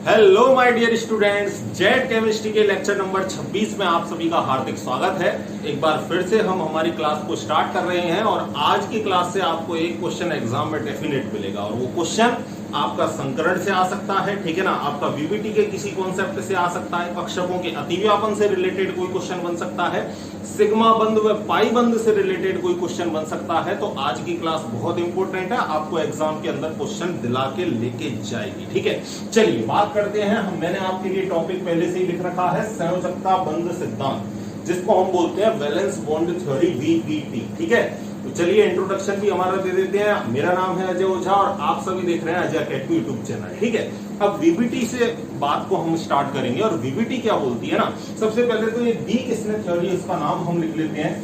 Hello my dear students, Z chemistry के lecture number 26 में आप सभी का हार्दिक स्वागत है। एक बार फिर से हम हमारी क्लास को स्टार्ट कर रहे हैं और आज की क्लास से आपको एक क्वेश्चन एग्जाम में डेफिनेट मिलेगा और वो क्वेश्चन आपका संकरण से आ सकता है, ठीक है ना। आपका वीबीटी के किसी कॉन्सेप्ट से आ सकता है, कक्षकों के अतिव्यापन से रिलेटेड कोई क्वेश्चन बन सकता है, सिग्मा बंद व पाई बंद से रिलेटेड कोई क्वेश्चन बन सकता है। तो आज की क्लास बहुत इंपॉर्टेंट है, आपको एग्जाम के अंदर क्वेश्चन दिला के लेके जाएगी, ठीक है। चलिए बात करते हैं। मैंने आपके लिए टॉपिक पहले से ही लिख रखा है, संयोजकता बंध सिद्धांत, जिसको हम बोलते हैं वैलेंस बॉन्ड थ्योरी वीबीटी, ठीक है। तो चलिए इंट्रोडक्शन भी हमारा दे देते हैं। मेरा नाम है अजय ओझा और आप सभी देख रहे हैं अजय अकेडमी यूट्यूब चैनल, ठीक है। अब वीबीटी से बात को हम स्टार्ट करेंगे और वीबीटी क्या बोलती है ना। सबसे पहले तो ये दी किसने थ्योरी, इसका नाम हम लिख लेते हैं।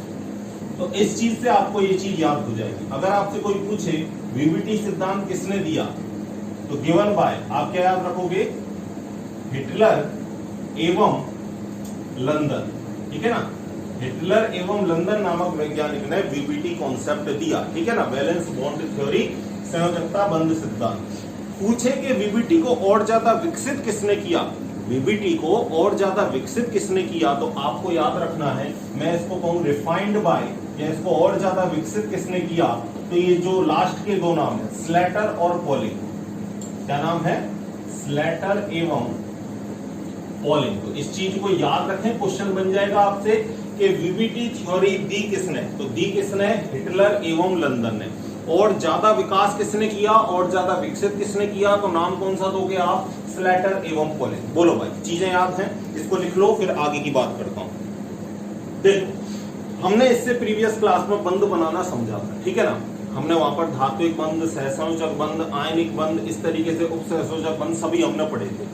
तो इस चीज से आपको ये चीज याद हो जाएगी। अगर आपसे कोई पूछे वीबीटी सिद्धांत किसने दिया, तो गिवन बाय आप क्या याद रखोगे, हिटलर एवं लंदन, ठीक है ना। हिटलर एवं लंदन नामक वैज्ञानिक ने वीबीटी कॉन्सेप्ट दिया, ठीक है ना। बैलेंस बॉन्ड थ्योरी, संयोजकता बंध सिद्धांत। पूछे कि वीबीटी को और ज्यादा विकसित किसने किया, वीबीटी को और ज्यादा विकसित किसने किया, तो आपको याद रखना है, मैं इसको कहूं रिफाइंड बाय, या इसको और ज्यादा विकसित किसने किया, तो ये जो लास्ट के दो नाम है स्लेटर और पॉलिंग, क्या नाम है, स्लेटर एवं पॉलिंग। तो इस चीज को याद रखें, क्वेश्चन बन जाएगा आपसे कि वीबीटी थ्योरी दी किसने, तो दी किसने, हिटलर एवं लंदन ने। और ज्यादा विकास किसने किया, और ज्यादा विकसित किसने किया, तो नाम कौन सा दोगे आप, स्लेटर एवं पॉलिंग। बोलो भाई, चीजें याद हैं, इसको लिख लो, फिर आगे की बात करता हूं। देखो, हमने इससे प्रीवियस क्लास में बंध बनाना समझा था, ठीक है ना। हमने वहां पर धात्विक बंध, सहसंयोजक बंध, आयनिक बंध, इस तरीके से उपसहसंयोजक बंध सभी हमने पढ़े थे।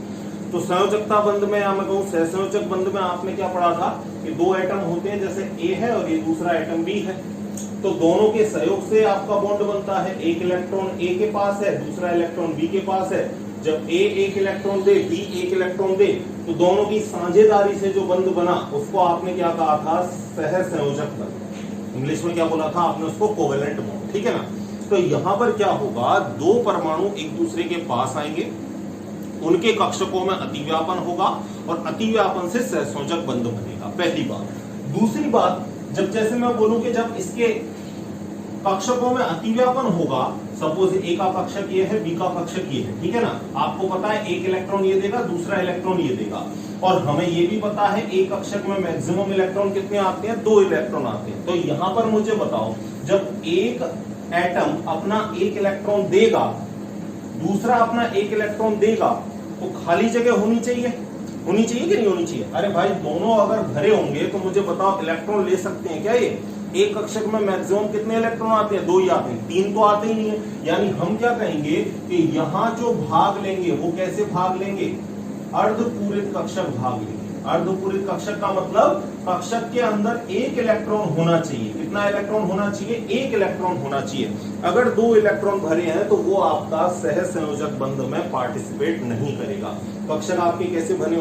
तो संयोजकता बंध में या मैं कहूं सहसंयोजक बंध में आपने क्या पढ़ा था कि दो एटम होते हैं, जैसे ए है और ये दूसरा एटम बी है। तो दोनों के सहयोग से आपका बॉन्ड बनता है। एक इलेक्ट्रॉन ए के पास है, दूसरा इलेक्ट्रॉन बी के पास है। जब ए एक इलेक्ट्रॉन दे, बी एक इलेक्ट्रॉन दे, तो दोनों की साझेदारी से जो बंध बना उसको आपने क्या कहा था, सहसंयोजक बंध। इंग्लिश में क्या बोला था आपने उसको, कोवेलेंट बॉन्ड, ठीक है ना। तो यहां पर क्या होगा, दो परमाणु एक दूसरे के पास आएंगे, उनके कक्षकों में अतिव्यापन होगा और अतिव्यापन से सहसंयोजक बंध बनेगा, पहली बात। दूसरी बात, जब जैसे मैं बोलूं कि जब इसके कक्षकों में अतिव्यापन होगा, सपोज ए का कक्षक ये है, बी का कक्षक ये है, ठीक है ना। आपको पता है एक इलेक्ट्रॉन ये देगा, दूसरा इलेक्ट्रॉन ये देगा, और हमें ये भी पता है एक कक्षक में मैक्सिमम इलेक्ट्रॉन कितने आते हैं, 2 इलेक्ट्रॉन आते हैं। तो यहां पर मुझे बताओ, जब एक एटम अपना एक इलेक्ट्रॉन देगा, दूसरा अपना एक इलेक्ट्रॉन देगा, तो खाली जगह होनी चाहिए कि नहीं होनी चाहिए। अरे भाई, दोनों अगर भरे होंगे तो मुझे बताओ इलेक्ट्रॉन ले सकते हैं क्या ये। एक कक्षक में मैक्सिमम कितने इलेक्ट्रॉन आते हैं, 2 ही आते हैं, 3 तो आते ही नहीं है। यानी हम क्या कहेंगे कि यहां जो भाग लेंगे वो कैसे भाग लेंगे, अर्धपूरित कक्षक भाग लेंगे। अर्धपूरित कक्षक का मतलब कक्षक के अंदर एक इलेक्ट्रॉन होना चाहिए। कितना इलेक्ट्रॉन होना चाहिए, एक इलेक्ट्रॉन होना चाहिए। अगर 2 इलेक्ट्रॉन भरे हैं तो वो आपका सहसंयोजक बंध में पार्टिसिपेट नहीं करेगा। कक्षक आपके कैसे भरे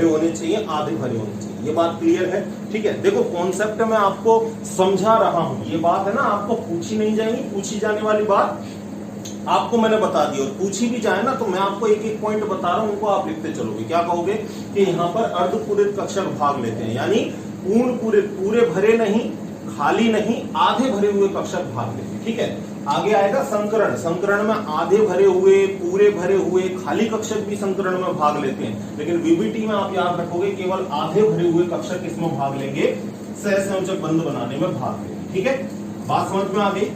होने चाहिए, आधे भरे होने चाहिए। ये बात क्लियर है, ठीक है। देखो, कॉन्सेप्ट में आपको समझा रहा हूं, ये बात है ना, आपको पूछी नहीं जाएगी, पूछी जाने वाली बात आपको मैंने बता दी, और पूछी भी जाए ना तो मैं आपको एक एक पॉइंट बता रहा हूं, उनको आप लिखते चलोगे। क्या कहोगे कि यहाँ पर अर्धपूरित कक्षक भाग लेते हैं, यानी पूर्ण पूरे, पूरे भरे नहीं, खाली नहीं, आधे भरे हुए कक्षक भाग लेते हैं, ठीक है। आगे आएगा संकरण। संकरण में आधे भरे हुए, पूरे भरे हुए, खाली कक्षक भी संकरण में भाग लेते हैं। लेकिन वीबीटी में आप याद रखोगे केवल आधे भरे हुए कक्षक किसमें भाग लेंगे, सहसंयोजक बंध बनाने में भाग लेंगे, ठीक है। बात समझ में आ गई।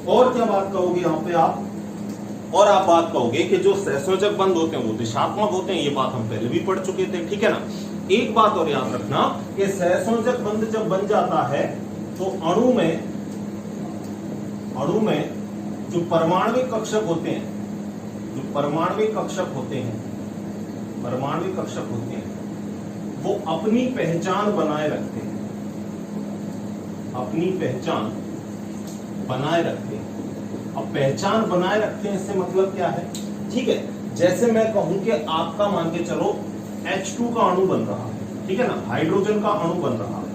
और क्या बात कहोगे यहाँ पे आप, और आप बात कहोगे कि जो सहसंयोजक बंध होते हैं वो दिशात्मक होते हैं, ये बात हम पहले भी पढ़ चुके थे, ठीक है ना। एक बात और याद रखना कि सहसंयोजक बंध जब बन जाता है तो अणु में जो परमाणविक कक्षक होते हैं, परमाणविक कक्षक होते हैं, वो अपनी पहचान बनाए रखते हैं, अपनी पहचान बनाए रखते हैं। अब पहचान बनाए रखते हैं, इससे मतलब क्या है, ठीक है। जैसे मैं कहूं कि आपका मान के चलो H2 का अणु बन रहा है, ठीक है ना, हाइड्रोजन का अणु बन रहा है।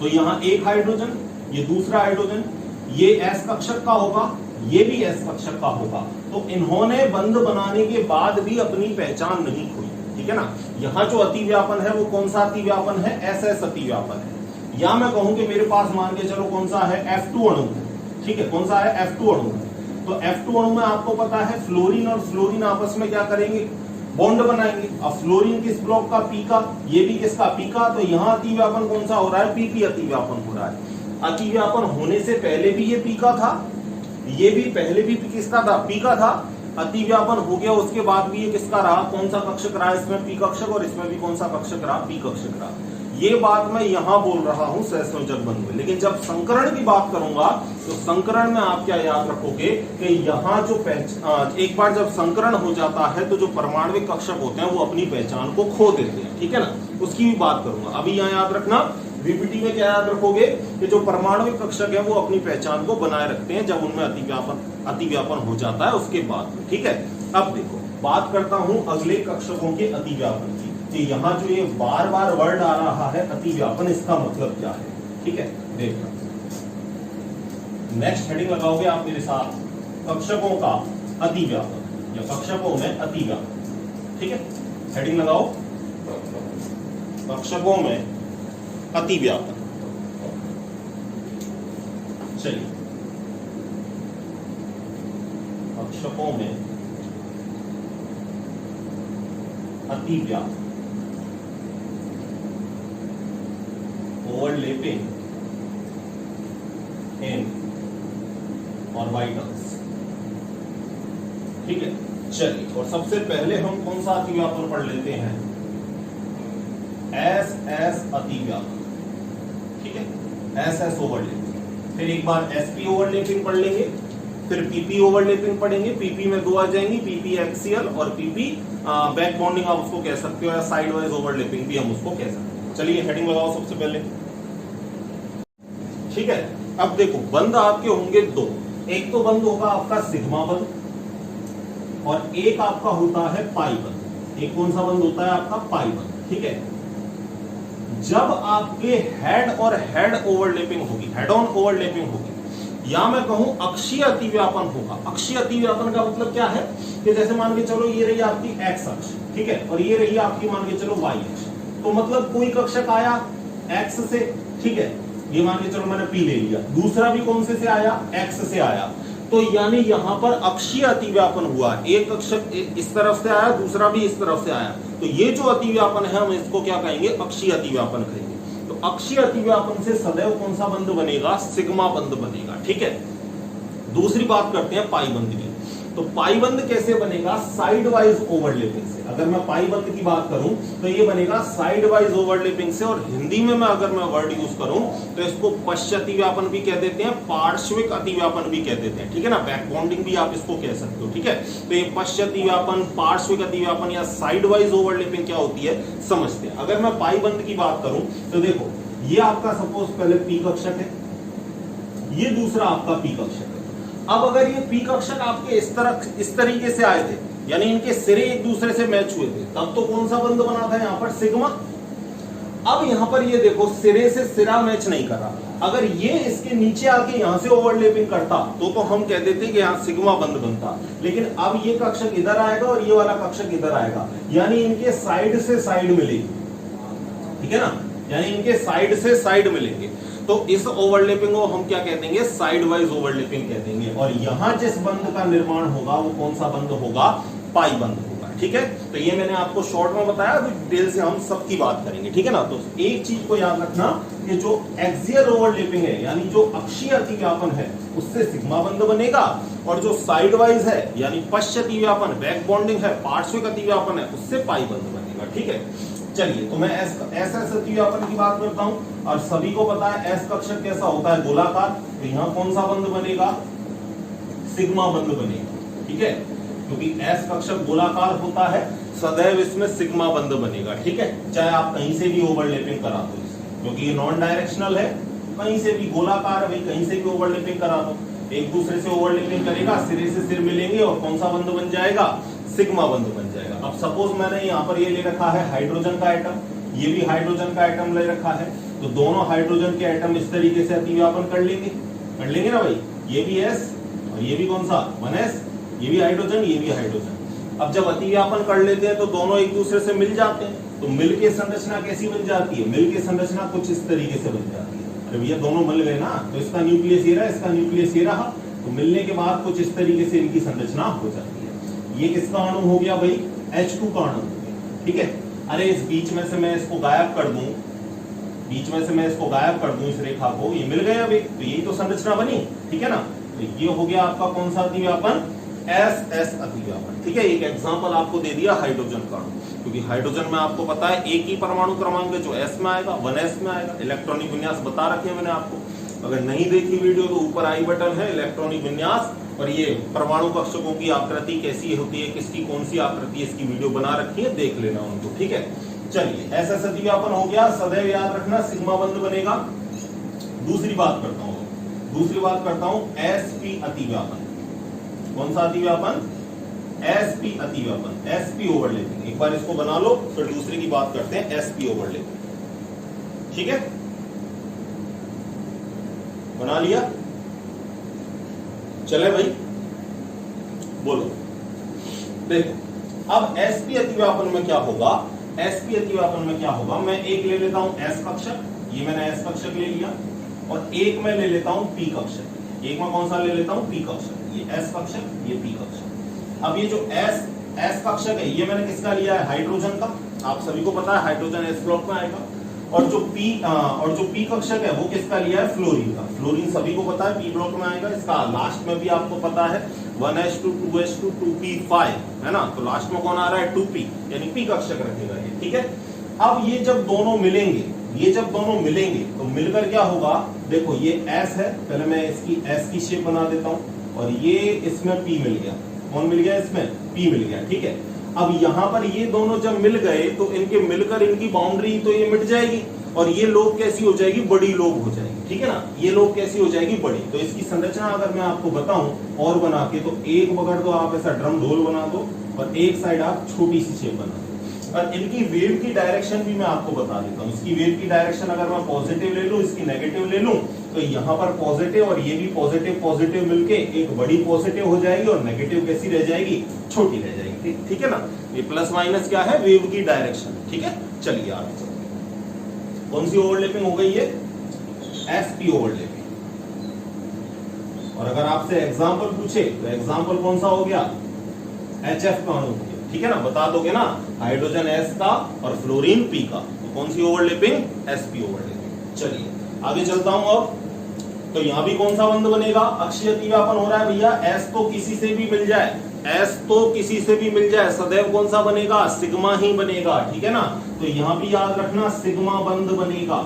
तो यहां एक हाइड्रोजन, ये दूसरा हाइड्रोजन, ये S कक्षक का होगा, ये भी एस कक्षक का होगा। तो इन्होंने बंध बनाने के बाद भी अपनी पहचान नहीं खोई, ठीक है ना। यहाँ जो अतिव्यापन है वो कौन सा अतिव्यापन है, एस एस अतिव्यापन है। या मैं कहूं कि मेरे पास मान के चलो कौन सा है, F2 अणु है, ठीक है, कौन सा है, F2 अणु है। तो F2 अणु में आपको पता है फ्लोरीन और फ्लोरीन आपस में क्या करेंगे, बॉन्ड बनाएंगे। अब फ्लोरीन किस ब्लॉक का, पी का, ये भी किसका, पी का। तो यहाँ अतिव्यापन कौन सा हो रहा है, पीपी अतिव्यापन हो रहा है। अतिव्यापन होने से पहले भी ये पी का था, ये भी पहले भी किसका था, पी का था। अतिव्यापन हो गया उसके बाद भी ये किसका रहा, कौन सा कक्षक रहा, इसमें पी कक्षक और इसमें भी कौन सा कक्षक रहा, पी कक्षक रहा। ये बात मैं यहां बोल रहा हूं सहसंयोजक बंध में। लेकिन जब संकरण की बात करूंगा तो संकरण में आप क्या याद रखोगे कि यहां जो एक बार जब संकरण हो जाता है तो जो परमाणविक कक्षक होते हैं वो अपनी पहचान को खो देते हैं, ठीक है ना, उसकी भी बात करूंगा। अभी यहां याद रखना, वीपीटी में क्या याद रखोगे कि जो परमाणविक कक्षक है वो अपनी पहचान को बनाए रखते हैं जब उनमें अतिव्यापन हो जाता है उसके बाद में, ठीक है। अब देखो बात करता हूं अगले कक्षकों के अतिव्यापन की। कि यहाँ जो ये बार बार वर्ड आ रहा है अतिव्यापन, इसका मतलब क्या है, ठीक है, देखना। नेक्स्ट हेडिंग लगाओगे आप मेरे साथ, कक्षकों का अतिव्यापन या कक्षकों में अतिव्यापन, ठीक है। हेडिंग लगाओ, कक्षकों में अतिव्यापन। चलिए, कक्षकों में अतिव्यापन, ओवरलैपिंग इन ऑर्बिटल्स, ठीक है। चलिए, और सबसे पहले हम कौन सा अतिव्यापन पढ़ लेते हैं, एस एस अतिव्यापन, ठीक है, एस एस ओवरलैपिंग। फिर एक बार एसपी ओवरलैपिंग पढ़ लेंगे, फिर पीपी ओवरलैपिंग पढ़ेंगे। पीपी में दो आ जाएंगी, पीपी एक्सियल और पीपी बैक बॉन्डिंग आप उसको कह सकते हो, या साइड वाइज ओवरलैपिंग भी हम उसको कह सकते हैं। चलिए हेडिंग लगाओ सबसे पहले, ठीक है। अब देखो बंध आपके होंगे दो, एक तो बंध होगा आपका सिग्मा बंध और एक आपका होता है पाई बंध। एक कौन सा बंध होता है आपका, पाई बंध, ठीक है। जब आपके हेड और हेड ओवरलैपिंग होगी, हेड ऑन ओवरलैपिंग होगी, या मैं कहूं अक्षीय अतिव्यापन होगा। अक्षीय अतिव्यापन का मतलब क्या है कि जैसे मान के चलो ये रही आपकी एक्स अक्ष, ठीक है, और ये रही आपकी मान के चलो वाई अक्ष। तो मतलब कोई कक्षक आया एक्स से, ठीक है, ये मान के चलो मैंने पी ले लिया, दूसरा भी कौन से आया, एक्स से आया। तो यानी यहां पर अक्षीय अतिव्यापन हुआ, एक कक्षक इस तरफ से आया, दूसरा भी इस तरफ से आया। तो ये जो अतिव्यापन है हम इसको क्या कहेंगे, अक्षीय अतिव्यापन कहेंगे। तो अक्षीय अतिव्यापन से सदैव कौन सा बंध बनेगा, सिग्मा बंध बनेगा, ठीक है। दूसरी बात करते हैं पाई बंध की। तो पाई बंध कैसे बनेगा, साइड वाइज ओवरलैपिंग से। अगर मैं पाई बंध की बात करूं तो ये बनेगा साइड वाइज ओवरलैपिंग से। और हिंदी में मैं अगर मैं वर्ड यूज करूं तो इसको पश्च अतिव्यापन भी कह देते हैं, पार्श्विक अतिव्यापन भी कह देते हैं, ठीक है ना, बैक बॉन्डिंग भी आप इसको कह सकते हो, ठीक है। तो ये पश्च अतिव्यापन, पार्श्विक अतिव्यापन या साइड वाइज ओवरलैपिंग क्या होती है समझते हैं। अगर मैं पाई बंध की बात करूं तो देखो ये आपका सपोज पहले पी कक्षक है, ये दूसरा आपका पी कक्षक है। अब अगर ये पी कक्षक आपके इस तरीके से आए थे, यानी इनके सिरे एक दूसरे से मैच हुए थे, तब तो कौन सा बंध बना था यहाँ पर, सिग्मा। अब यहाँ पर ये देखो सिरे से सिरा मैच नहीं कर रहा। अगर ये इसके नीचे आके यहाँ से ओवरलैपिंग करता तो हम कह देते कि यहाँ सिग्मा बंध बनता। लेकिन अब ये कक्षक इधर आएगा और ये वाला कक्षक इधर आएगा, यानी इनके साइड से साइड मिलेगी, ठीक है ना, यानी इनके साइड से साइड मिलेंगे। तो इस ओवरलैपिंग को हम क्या कह देंगे, साइड वाइज ओवरलैपिंग कह देंगे। और यहां जिस बंध का निर्माण होगा वो कौन सा बंध होगा, पाई बंध होगा, ठीक है। तो ये मैंने आपको शॉर्ट में बताया, डिटेल से हम सबकी बात करेंगे, ठीक है ना। तो एक चीज को याद रखना कि जो एक्सियल ओवरलैपिंग है यानी जो अक्षीय अतिव्यापन है उससे सिग्मा बंध बनेगा, और जो साइड वाइज है यानी पश्च अतिव्यापन, बैक बॉन्डिंग है, पार्श्विक अतिव्यापन है, उससे पाई बंध बनेगा, ठीक है। चलिए, तो मैं एस अतिव्यापन की बात करता हूं। और सभी को पता है एस कक्षक कैसा होता है, गोलाकार। तो यहां कौन सा बंध बनेगा, सिग्मा बंध बनेगा, ठीक है, क्योंकि एस कक्षक गोलाकार होता है, सदैव इसमें सिग्मा बंध बनेगा, ठीक है। चाहे आप कहीं से भी ओवरलैपिंग करा दो, क्योंकि ये नॉन डायरेक्शनल है, कहीं से भी गोलाकार है, कहीं से भी ओवरलैपिंग करा दो, एक दूसरे से ओवरलैपिंग करेगा, सिरे से सिर मिलेंगे और कौन सा बंध बन जाएगा, सिग्मा बंध बन जाएगा। अब सपोज मैंने यहाँ पर ये ले रखा है हाइड्रोजन का एटम, ये भी हाइड्रोजन का एटम ले रखा है, तो दोनों हाइड्रोजन के एटम इस तरीके से अतिव्यापन कर लेंगे ना भाई, ये भी एस और ये भी कौन सा 1s, ये भी हाइड्रोजन, ये भी हाइड्रोजन। अब जब अतिव्यापन कर लेते हैं तो दोनों एक दूसरे से मिल जाते हैं, तो मिल के संरचना कैसी बन जाती है? मिल के संरचना कुछ इस तरीके से बन जाती है। अरे भैया दोनों मिल गए ना, तो इसका न्यूक्लियस ये रहा, इसका न्यूक्लियस ये रहा, तो मिलने के बाद कुछ इस तरीके से इनकी संरचना हो जाती है। ये किसका अणु हो गया भाई? H2 का अणु हो गया, ठीक है। अरे इस बीच में से मैं इसको गायब कर दूं, बीच में से मैं इसको गायब कर दूं इस रेखा को, ये मिल गए अभी, तो यही तो संरचना बनी, ठीक है ना। तो ये हो गया आपका कौन सा अतिव्यापन? SS अतिव्यापन, ठीक है। एक एग्जांपल आपको दे दिया हाइड्रोजन का, क्योंकि हाइड्रोजन में आपको पता है एक ही परमाणु क्रमांक है जो S में आएगा, 1s में आएगा। इलेक्ट्रॉनिक विन्यास बता रखे हैं मैंने आपको, अगर नहीं देखी वीडियो तो ऊपर आई बटन है, इलेक्ट्रॉनिक विन्यास और ये परमाणु कक्षकों की आकृति कैसी होती है, किसकी कौन सी आकृति है, इसकी वीडियो बना रखी है, देख लेना उनको, ठीक है। चलिए SS अतिव्यापन हो गया, सदैव याद रखना सिग्मा बंध बनेगा। दूसरी बात करता हूं SP अतिव्यापन। कौन सा अतिव्यापन? SP अतिव्यापन, SP overlapping. एक बार इसको बना लो, फिर दूसरे की बात करते हैं, SP ओवरलैपिंग, ठीक है। बना लिया? चले भाई, बोलो। देखो अब SP अतिव्यापन में क्या होगा? SP अतिव्यापन में क्या होगा? मैं एक ले लेता हूं S कक्षक, ये मैंने S कक्षक ले लिया, और एक मैं ले लेता हूं P कक्षक। एक में कौन सा ले लेता हूं? P कक्षक। ये S कक्षक, ये P कक्षक। अब ये जो S कक्षक है, ये मैंने किसका लिया है? हाइड्रोजन का। आप सभी को पता है हाइड्रोजन S ब्लॉक में आएगा। और जो P कक्षक है वो किसका लिया है? फ्लोरीन का। फ्लोरीन सभी को पता है P ब्लॉक में आएगा। इसका लास्ट में भी आपको पता है 1s2 2s2 2p5 है ना, तो लास्ट में कौन आ रहा है? 2p, यानी P कक्षक रखेगा ये, ठीक है। अब ये जब दोनों मिलेंगे, तो मिलकर क्या होगा? देखो ये S है, पहले मैं इसकी S की शेप बना देता हूं, और ये इसमें P मिल गया। कौन मिल गया? इसमें P मिल गया, ठीक है। अब यहाँ पर ये दोनों जब मिल गए तो इनके मिलकर इनकी बाउंड्री तो ये मिट जाएगी, और ये लोब कैसी हो जाएगी? बड़ी लोब हो जाएगी, ठीक है ना। ये लोब कैसी हो जाएगी? बड़ी। तो इसकी संरचना अगर मैं आपको बताऊं और बना के, तो एक पकड़ दो आप ऐसा ड्रम ढोल बना दो, और एक साइड आप छोटी सी शेप बना दो। और इनकी वेव की डायरेक्शन भी मैं आपको बता देता हूँ। इसकी वेव की डायरेक्शन अगर मैं पॉजिटिव ले लूं, इसकी नेगेटिव ले लूं, तो यहाँ पर पॉजिटिव और ये भी पॉजिटिव मिलके एक बड़ी पॉजिटिव हो जाएगी, और नेगेटिव कैसी रह जाएगी? छोटी रह जाएगी, ठीक है ना। ये प्लस माइनस क्या है? वेव की डायरेक्शन, ठीक है। चलिए आगे चलते हैं। कौन सी ओवरलैपिंग हो गई है? SP overlapping. और अगर आपसे एग्जाम्पल पूछे तो एग्जाम्पल कौन सा हो गया? HF का अणु हो गया, ठीक है ना। बता दोगे ना, हाइड्रोजन S का और फ्लोरीन P का, तो कौन सी ओवरलैपिंग? SP overlapping. चलिए आगे चलता हूं। अब तो यहां भी कौन सा बंध बनेगा? अक्षीय अतिव्यापन हो रहा है भैया। S तो किसी से भी मिल जाए, सदैव कौन सा बनेगा? सिग्मा ही बनेगा, ठीक है ना। तो यहां भी याद रखना सिग्मा बंध बनेगा।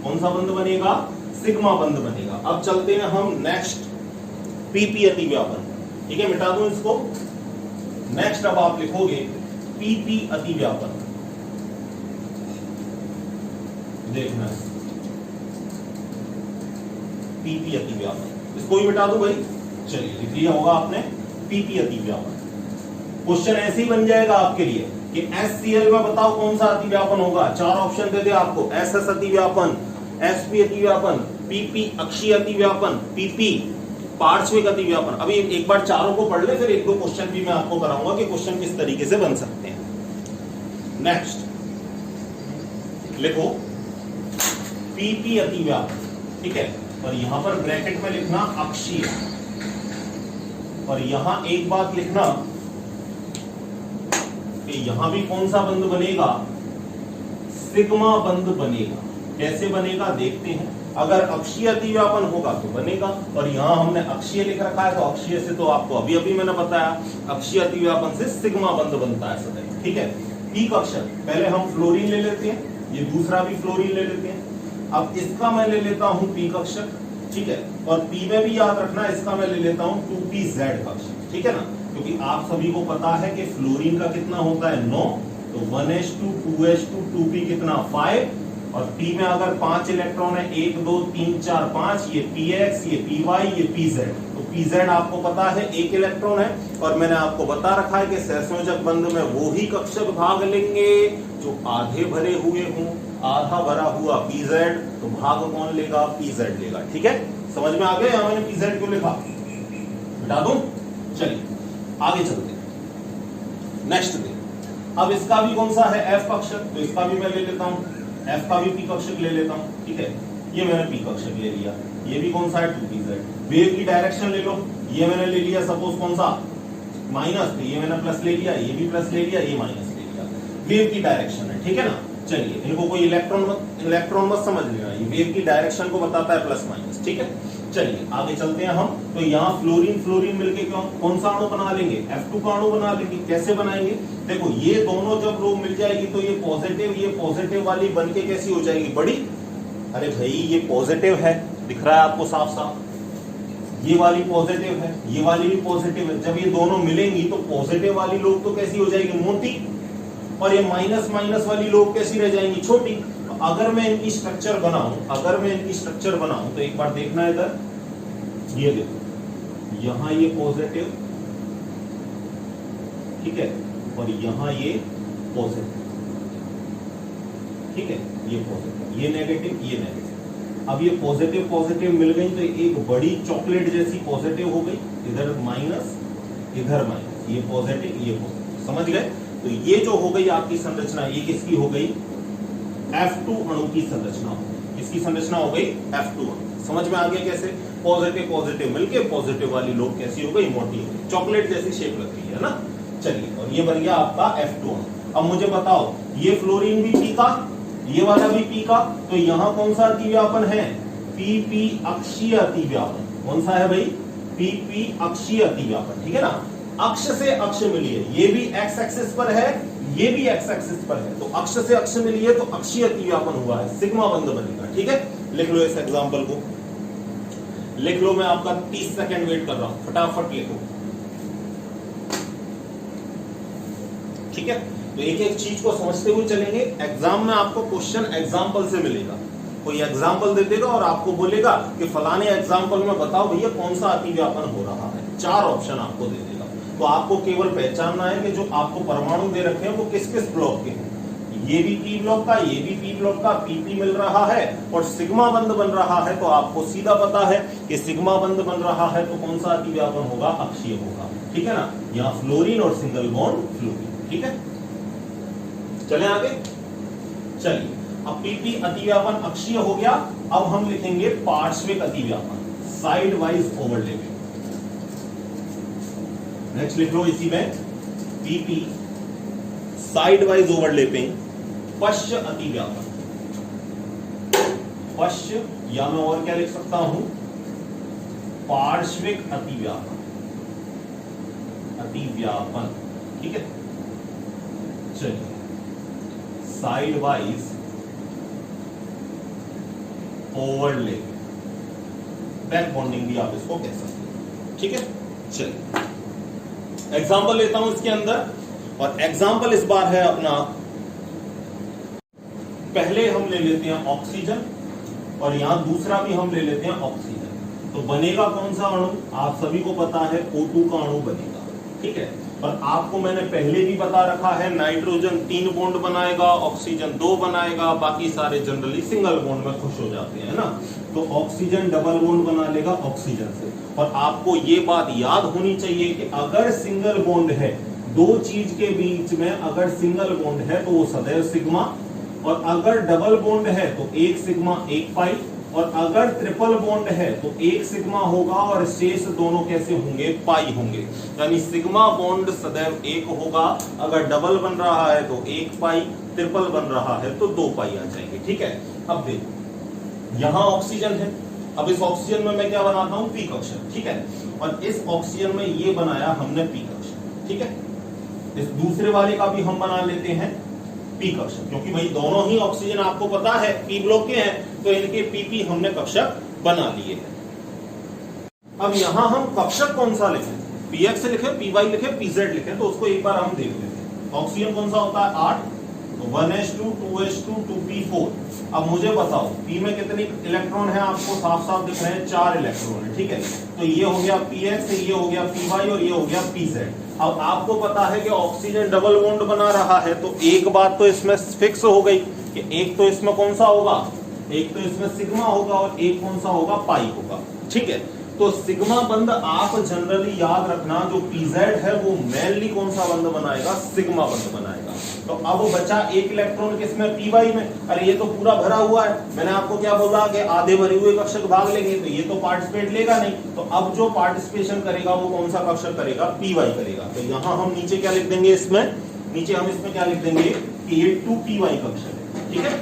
कौन सा बंध बनेगा? सिग्मा बंध बनेगा। अब चलते हैं हम नेक्स्ट, PP अतिव्यापन, ठीक है। मिटा दूं इसको। नेक्स्ट अब आप लिखोगे PP अतिव्यापन। देखना है PP अतिव्यापन, इसको ही मिटा दो भाई। चलिए लिख लिया होगा आपने PP अतिव्यापन। क्वेश्चन ऐसे ही बन जाएगा आपके लिए कि HCl में बताओ कौन सा अतिव्यापन होगा। चार ऑप्शन दे दे आपको, SS अतिव्यापन, SP अतिव्यापन, PP अक्षीय अतिव्यापन, PP पार्श्विक अतिव्यापन। अभी एक बार चारों को पढ़ ले, फिर एक दो क्वेश्चन भी मैं आपको कराऊंगा कि क्वेश्चन किस तरीके से बन सकते हैं। नेक्स्ट लिखो PP अतिव्यापन, ठीक है। और यहां पर ब्रैकेट में लिखना अक्षीय, और यहां एक बात लिखना कि यहां भी कौन सा बंध बनेगा? सिग्मा बंध बनेगा। कैसे बनेगा देखते हैं। अगर अक्षीय अतिव्यापन होगा तो बनेगा, और यहां हमने अक्षीय लिख रखा है, तो अक्षीय से तो आपको अभी अभी मैंने बताया, अक्षीय अतिव्यापन से सिग्मा बंध बनता है सदैव, ठीक है। P कक्षक, पहले हम फ्लोरीन ले लेते हैं, ये दूसरा भी फ्लोरीन ले लेते हैं। अब इसका मैं ले लेता हूं P कक्षक, ठीक है। और P में भी याद रखना, इसका मैं ले लेता हूं 2pZ कक्षक, ठीक है ना। क्योंकि आप सभी को पता है कि फ्लोरीन का कितना होता है? 9, तो 1s2 2s2 2p कितना? 5, और P में अगर 5 इलेक्ट्रॉन है, 1 2 3 4 5, ये Px, ये Py, ये Pz। तो Pz आपको पता है 1 इलेक्ट्रॉन है, और मैंने आपको बता रखा है कि सहसंयोजक बंध में वो ही कक्षक भाग लेंगे जो आधे भरे हुए हों। आधा भरा हुआ Pz, तो भाग कौन लेगा? Pz लेगा, ठीक है। समझ में आ गया? यहां मैंने Pz क्यों लिखा? हटा दूं? चलिए आगे चलते हैं। नेक्स्ट देखिए, अब इसका भी कौन सा है एफ कक्षक, तो इसका भी मैं ले लेता हूं, एफ का भी पी कक्षक ले लेता हूं। ठीक है, ये मैंने पी कक्षक ले लिया। ये भी कौन सा है 2pz। वेव की डायरेक्शन ले लो, ये मैंने ले लिया सपोज कौन सा माइनस, तो ये मैंने प्लस ले लिया, ये भी प्लस ले लिया, ये माइनस ले लिया। वेव की डायरेक्शन है, ठीक है ना। चलिए इनको कोई इलेक्ट्रॉन मत समझ लेना, ये वेव की डायरेक्शन को बताता है प्लस माइनस। ठीक है, चलिए आगे चलते हैं हम। तो यहाँ फ्लोरीन फ्लोरीन मिलके कौन सा अणु बना लेंगे, F2 का अणु बना लेंगे। कैसे बनाएंगे, देखो ये दोनों जब रो मिल जाएगी तो ये पॉजिटिव वाली बनके कैसी हो जाएगी, बड़ी। अरे भाई ये पॉजिटिव है, दिख रहा है आपको साफ साफ, ये वाली पॉजिटिव है, ये वाली भी पॉजिटिव है। जब ये दोनों मिलेंगी तो पॉजिटिव वाली लोग तो कैसी हो जाएगी, मोटी, और ये माइनस माइनस वाली लोग कैसी रह जाएंगी, छोटी। अगर मैं इनकी स्ट्रक्चर बनाऊं, तो एक बार देखना इधर, ये देखो यहां ये पॉजिटिव, ठीक है, और यहां ये पॉजिटिव, ठीक है, ये पॉजिटिव, ये नेगेटिव, ये नेगेटिव। अब ये पॉजिटिव पॉजिटिव मिल गई तो एक बड़ी चॉकलेट जैसी पॉजिटिव हो गई, इधर माइनस इधर माइनस, ये पॉजिटिव ये पॉजिटिव, समझ गए। तो ये जो हो गई आपकी संरचना, ये किसकी हो गई, F2 अणु की संरचना हो गई। किसकी संरचना हो गई, F2 अणु। समझ में आ गया कैसे, पॉजिटिव पॉजिटिव मिलके पॉजिटिव वाली लोग कैसी हो गई, मोटी हो गई, चॉकलेट जैसी शेप लग रही है ना। चलिए, और ये बन गया आपका F2 अणु। अब मुझे बताओ, ये फ्लोरीन भी पी का, ये वाला भी पी का, तो यहाँ कौन सा अतिव्यापन है, PP अक्षीय अतिव्यापन। कौन सा है भाई, PP अक्षीय अतिव्यापन, ठीक है ना। अक्ष से अक्ष मिली है, ये भी एक्स एक्सिस पर है, ये भी एक्स एक्सिस पर है, तो अक्ष से अक्ष मिली है तो अक्षीय अतिव्यापन हुआ है, सिग्मा बंध बनेगा। ठीक है, लिख लो इस एग्जांपल को, लिख लो, मैं आपका 30 सेकंड वेट कर रहा हूं, फटाफट लिखो। ठीक है, तो एक एक चीज को समझते हुए चलेंगे। एग्जाम में आपको क्वेश्चन एग्जाम्पल से मिलेगा, कोई एग्जाम्पल दे देगा और आपको बोलेगा कि फलाने एग्जाम्पल में बताओ भैया कौन सा अतिव्यापन हो रहा है। 4 ऑप्शन आपको दे देगा, तो आपको केवल पहचानना है कि जो आपको परमाणु दे रखे हैं वो किस किस ब्लॉक के हैं। ये भी पी ब्लॉक का, ये भी पी ब्लॉक का, पीपी मिल रहा है और सिग्मा बंध बन रहा है, तो आपको सीधा पता है कि सिग्मा बंध बन रहा है तो कौन सा अतिव्यापन होगा, अक्षीय होगा। ठीक है ना, यहाँ फ्लोरीन और सिंगल बॉन्ड फ्लोरीन। ठीक है, चलें आगे। चलिए, अब पीपी अतिव्यापन अक्षीय हो गया। अब हम लिखेंगे पार्श्विक अतिव्यापन, साइड वाइज ओवरलैपिंग। नेक्स्ट लिख लो इसी में, पीपी साइड वाइज ओवरलैपिंग, पश्च अतिव्यापन। पश्च, या मैं और क्या लिख सकता हूं, पार्श्विक अतिव्यापन, अतिव्यापन। ठीक है, चलिए, side wise overlapping, back bonding भी आप इसको कह सकते हैं। ठीक है, चलिए एग्जाम्पल लेता हूं इसके अंदर, और एग्जाम्पल इस बार है अपना, पहले हम ले लेते हैं ऑक्सीजन और यहां दूसरा भी हम ले लेते हैं ऑक्सीजन। तो बनेगा कौन सा अणु, आप सभी को पता है O2 का अणु बनेगा। ठीक है, और आपको मैंने पहले भी बता रखा है, नाइट्रोजन 3 बॉन्ड बनाएगा, ऑक्सीजन 2 बनाएगा, बाकी सारे जनरली सिंगल बॉन्ड में खुश हो जाते हैं ना। तो ऑक्सीजन डबल बॉन्ड बना लेगा ऑक्सीजन से। और आपको ये बात याद होनी चाहिए कि अगर सिंगल बॉन्ड है, दो चीज के बीच में अगर सिंगल बॉन्ड है तो वो सदैव सिग्मा, और अगर डबल बॉन्ड है तो एक सिग्मा एक पाई, और अगर ट्रिपल बॉन्ड है तो एक सिग्मा होगा और शेष दोनों कैसे होंगे, पाई होंगे। यानी सिग्मा बॉन्ड सदैव एक होगा, अगर डबल बन रहा है तो एक पाई, ट्रिपल बन रहा है तो 2 पाई आ जाएंगे। ठीक है, अब देखो यहां ऑक्सीजन है, अब इस ऑक्सीजन में मैं क्या बनाता हूं, पी कक्षक। ठीक है, और इस ऑक्सीजन में ये बनाया हमने पी कक्षक। ठीक है, इस दूसरे वाले का भी हम बना लेते हैं पी कक्षक, क्योंकि भाई दोनों ही ऑक्सीजन आपको पता है पी ब्लॉक के हैं, तो इनके पीपी हमने कक्षक बना लिए हैं। अब यहां हम कक्षक कौन सा लिखें, पीएक्स लिखे, पीवाई लिखे, पीजेड लिखे, तो उसको एक बार हम देख लेते हैं। ऑक्सीजन कौन सा होता है 8, तो 1s2 2s2 2p4। अब मुझे बताओ पी में कितने इलेक्ट्रॉन है, आपको साफ साफ दिख रहे हैं 4 इलेक्ट्रॉन है। ठीक है, तो ये हो गया पीएक्स, ये हो गया पीवाई और ये हो गया पीजेड। अब आपको पता है कि ऑक्सीजन डबल बॉन्ड बना रहा है, तो एक बात तो इसमें फिक्स हो गई कि एक तो इसमें कौन सा होगा, एक तो इसमें सिग्मा होगा और एक कौन सा होगा, पाई होगा। ठीक है, तो सिग्मा बंध आप जनरली याद रखना, जो pz है वो मेनली कौन सा बंध बनाएगा, सिग्मा बंध बनाएगा। तो अब बचा एक इलेक्ट्रॉन किसमें, py में। अरे ये तो पूरा भरा हुआ है, मैंने आपको क्या बोला कि आधे भरे हुए कक्षक भाग लेंगे, तो ये तो पार्टिसिपेट लेगा नहीं। तो अब जो पार्टिसिपेशन करेगा वो कौन सा कक्षक करेगा, py करेगा। तो यहां हम नीचे क्या लिख देंगे, इसमें नीचे हम इसमें क्या लिख देंगे कि ये 2py कक्षक है, ठीक है।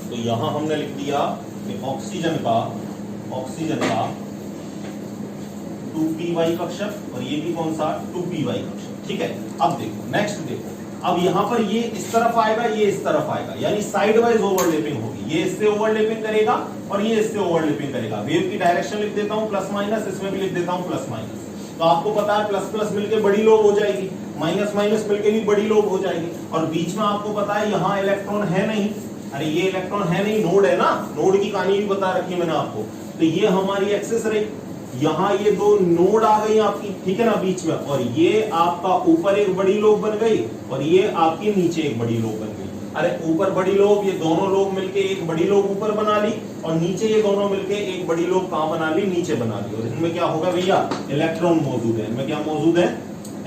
तो यहां हमने लिख दिया कि ऑक्सीजन का 2py कक्षक और ये भी कौन सा 2py कक्षक, ठीक है। अब देखो नेक्स्ट देखो, अब यहां पर ये इस तरफ आएगा, ये इस तरफ आएगा, यानी साइड वाइज ओवरलैपिंग होगी। ये इससे ओवरलैपिंग करेगा और ये इससे ओवरलैपिंग करेगा। वेव की डायरेक्शन लिख देता हूं प्लस माइनस, इसमें भी लिख देता हूं प्लस माइनस। तो आपको पता है प्लस प्लस मिलके बड़ी लोब हो जाएगी, माइनस माइनस मिलके भी बड़ी लोब हो जाएगी। और बीच में आपको पता है यहाँ इलेक्ट्रॉन है नहीं, अरे ये इलेक्ट्रॉन है नहीं, नोड है ना, नोड की कहानी भी बता रखी है मैंने आपको। तो ये हमारी एक्सेस रही, यहाँ ये दो नोड आ गई आपकी, ठीक है ना, बीच में। और ये आपका ऊपर एक बड़ी लोब बन गई और ये आपकी नीचे एक बड़ी लोब बन गई। अरे ऊपर बड़ी लोब, ये दोनों लोब मिलके एक बड़ी लोब ऊपर बना ली और नीचे ये दोनों मिलके एक बड़ी लोब कहां बना ली, नीचे बना ली। और इनमें क्या होगा भैया, इलेक्ट्रॉन मौजूद है। इनमें क्या मौजूद है,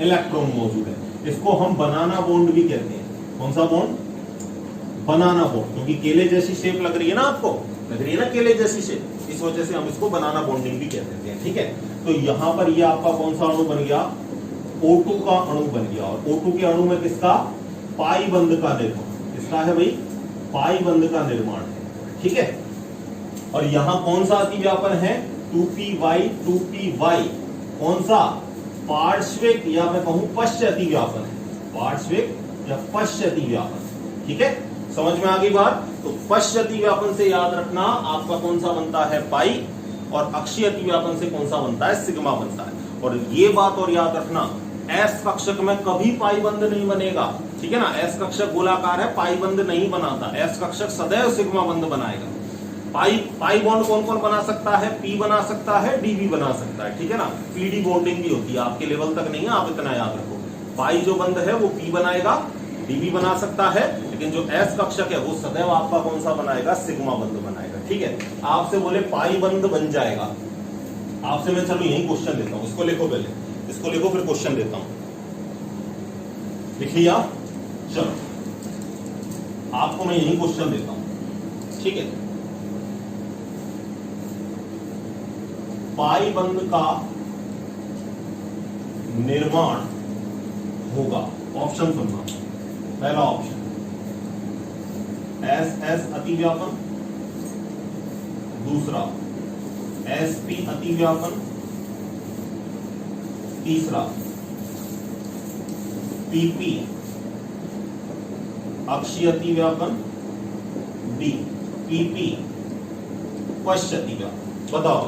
इलेक्ट्रॉन मौजूद है। इसको हम बनाना बॉन्ड भी कहते हैं। कौन सा बॉन्ड, बनाना बॉन्ड, क्योंकि केले जैसी शेप लग रही है ना, आपको लग रही है ना केले जैसी शेप, इस वजह से हम इसको बनाना बॉन्डिंग भी कह देते हैं, ठीक है। तो यहां पर ये आपका कौन सा अणु बन गया, O2 का अणु बन गया। और O2 के अणु में किसका, पाई बंध का निर्माण, किसका है भाई, पाई बंध का निर्माण है, ठीक है। और यहां कौन सा अतिव्यापन है, 2py कौन सा, पार्श्विक या मैं कहूं पश्च अतिव्यापन है, पार्श्विक या पश्च अतिव्यापन, ठीक है। समझ में आ गई बात। तो पश्च अतिव्यापन से याद रखना आपका कौन सा बनता है, पाई, और अक्षीय अतिव्यापन से कौन सा बनता है, सिग्मा बनता है। और ये बात और याद रखना, एस कक्षक में कभी पाई बंध नहीं बनेगा, ठीक है ना। एस कक्षक गोलाकार है, पाई बंध नहीं बनाता। एस कक्षक सदैव सिग्मा बंध बनाएगा। पाई बॉन्ड कौन कौन बना सकता है, पी बना सकता है, डी भी बना सकता है, ठीक है ना। पीडी बॉन्डिंग भी होती है, आपके लेवल तक नहीं है, आप इतना याद रखो। पाई जो बंध है वो पी बनाएगा, डी भी बना सकता है, लेकिन जो एस कक्षक है वो सदैव आपका कौन सा बनाएगा, सिग्मा बंध बनाएगा, ठीक है। आपसे बोले पाई बंध बन जाएगा, आपसे मैं चलो यही क्वेश्चन देता हूं, इसको लिखो पहले, इसको लिखो फिर क्वेश्चन देता हूं। लिख लिया, चलो आपको मैं यही क्वेश्चन देता हूं, ठीक है। पाई बंध का निर्माण होगा, ऑप्शन सुनना। पहला ऑप्शन एस एस अतिव्यापन, दूसरा एस पी अतिव्यापन, तीसरा पीपी अक्षीय अतिव्यापन, डी पीपी पश्च अतिव्यापन। बताओ,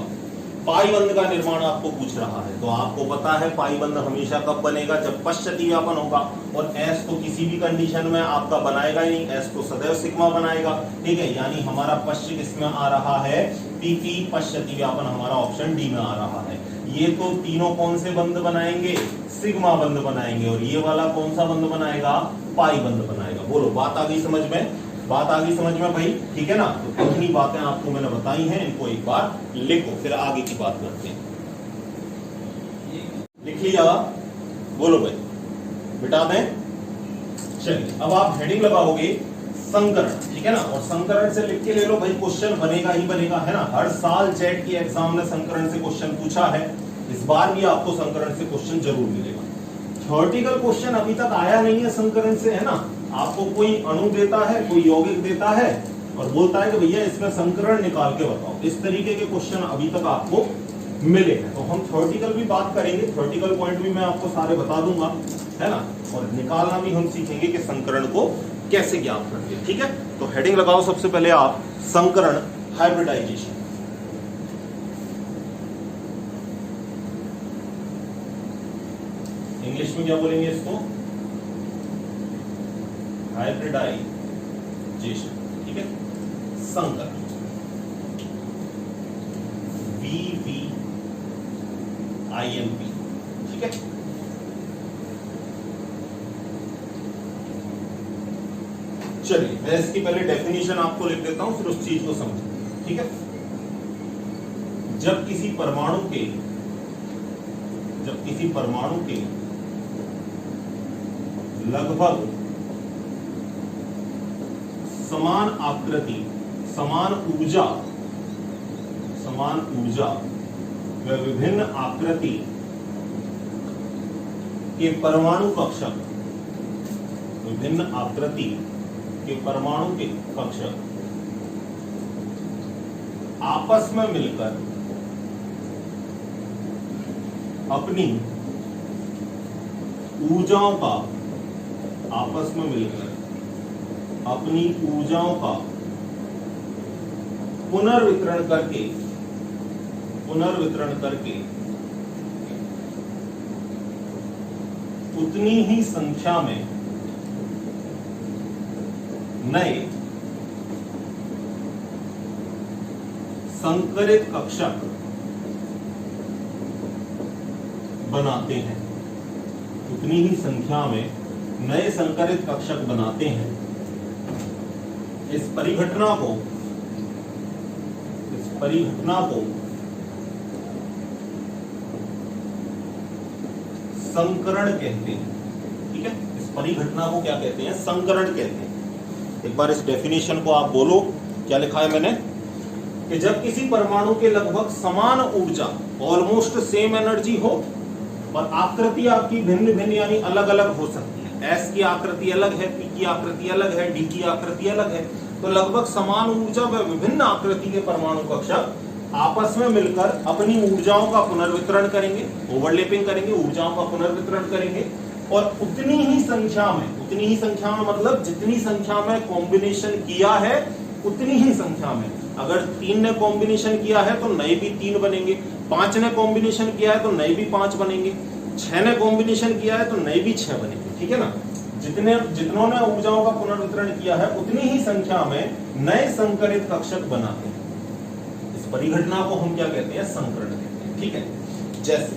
पाई बंध का निर्माण आपको पूछ रहा है, तो आपको पता है पाई बंध हमेशा कब बनेगा, जब पश्च अतिव्यापन होगा। और एस तो किसी भी कंडीशन में आपका बनाएगा ही नहीं, एस तो सदैव सिग्मा बनाएगा, ठीक है। यानी हमारा पश्च किसमें आ रहा है, पीपी पश्च अतिव्यापन, हमारा ऑप्शन डी में आ रहा है। ये तो तीनों कौन से बंध बनाएंगे, सिग्मा बंध बनाएंगे। और ये वाला कौन सा बंध बनाएगा, पाई बंध बनाएगा। बोलो, बात आ गई समझ में, बात आ गई समझ में भाई, ठीक है ना। तो इतनी बातें आपको मैंने बताई हैं, इनको एक बार लिखो, फिर आगे की बात करते हैं। लिख लिया, बोलो भाई, बिठा दें। चलिए अब आप हेडिंग लगाओगे संकरण, ठीक है ना। और संकरण से लिख के ले लो भाई, क्वेश्चन बनेगा ही बनेगा, है ना। हर साल जेट की एग्जाम में संकरण से क्वेश्चन पूछा है, इस बार भी आपको संकरण से क्वेश्चन जरूर मिलेगा। थ्योरेटिकल क्वेश्चन अभी तक आया नहीं है संकरण से, है ना। आपको कोई अणु देता है, कोई यौगिक देता है और बोलता है कि भैया इसमें संकरण निकाल के बताओ। इस तरीके के क्वेश्चन अभी तक आपको मिले हैं। तो हम थ्योरेटिकल भी बात करेंगे, थ्योरेटिकल पॉइंट भी मैं आपको सारे बता दूंगा, है ना। और निकालना भी हम सीखेंगे कि संकरण को कैसे ज्ञात करते हैं, ठीक है। तो हेडिंग लगाओ सबसे पहले आप, संकरण हाइब्रिडाइजेशन। इंग्लिश में क्या बोलेंगे इसको, हाइब्रिडाइजेशन, ठीक है। संकरण VVIMP, ठीक है। चलिए मैं इसकी पहले डेफिनेशन आपको लिख देता हूं, फिर उस चीज को समझें, ठीक है। जब किसी परमाणु के लगभग समान आकृति, समान ऊर्जा व विभिन्न आकृति के परमाणु कक्षक, विभिन्न आकृति के परमाणु के कक्षक आपस में मिलकर अपनी ऊर्जाओं का पुनर्वितरण करके उतनी ही संख्या में नए संकरित कक्षक बनाते हैं, उतनी ही संख्या में नए संकरित कक्षक बनाते हैं। इस परिघटना को संकरण कहते हैं। ठीक है, इस परिघटना को क्या कहते हैं? संकरण कहते हैं। एक बार इस डेफिनेशन को आप बोलो, क्या लिखा है मैंने कि जब किसी परमाणु के लगभग समान ऊर्जा, ऑलमोस्ट सेम एनर्जी हो और आकृति आपकी भिन्न भिन्न यानी अलग अलग हो सकती है। S की आकृति अलग है, P की आकृति अलग है, D की आकृति अलग है, तो लगभग समान ऊर्जा व विभिन्न आकृति के परमाणु कक्षक आपस में मिलकर अपनी ऊर्जाओं का पुनर्वितरण करेंगे, ओवरलैपिंग करेंगे, ऊर्जाओं का पुनर्वितरण करेंगे और उतनी ही संख्या में मतलब जितनी संख्या में कॉम्बिनेशन किया है उतनी ही संख्या में, अगर 3 ने कॉम्बिनेशन किया है तो नए भी 3 बनेंगे, 5 ने कॉम्बिनेशन किया है तो नए भी 5 बनेंगे, 6 ने कॉम्बिनेशन किया है तो नए भी 6 बनेंगे। ठीक है ना, जितनों ने ऊर्जाओं का पुनर्वितरण किया है उतनी ही संख्या में नए संकरित कक्षक बनाते हैं। इस परिघटना को हम क्या कहते हैं? संकरण कहते हैं। ठीक है, जैसे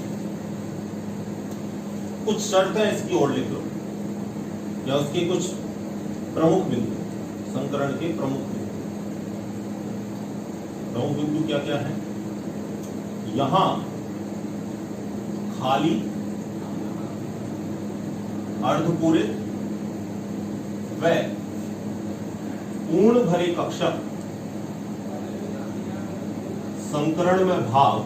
कुछ शर्तें इसकी और लिख लो या उसके कुछ प्रमुख बिंदु, संकरण के प्रमुख बिंदु क्या क्या है? यहां खाली, अर्धपूरित व पूर्ण भरे कक्षक संकरण में भाग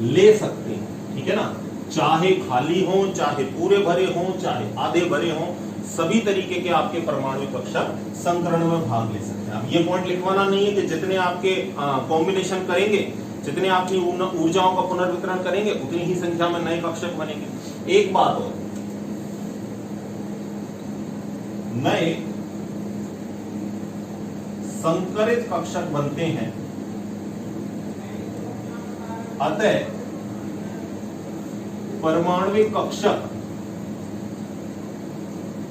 ले सकते हैं। ठीक है ना, चाहे खाली हो, चाहे पूरे भरे हो, चाहे आधे भरे हो, सभी तरीके के आपके परमाणु कक्षक संकरण में भाग ले सकते हैं। अब ये पॉइंट लिखवाना नहीं है कि जितने आपके कॉम्बिनेशन करेंगे, जितने आपकी ऊर्जाओं का पुनर्वितरण करेंगे उतनी ही संख्या में नए कक्षक बनेंगे। एक बात और, नए संकरित कक्षक बनते हैं, अतः परमाणु कक्षक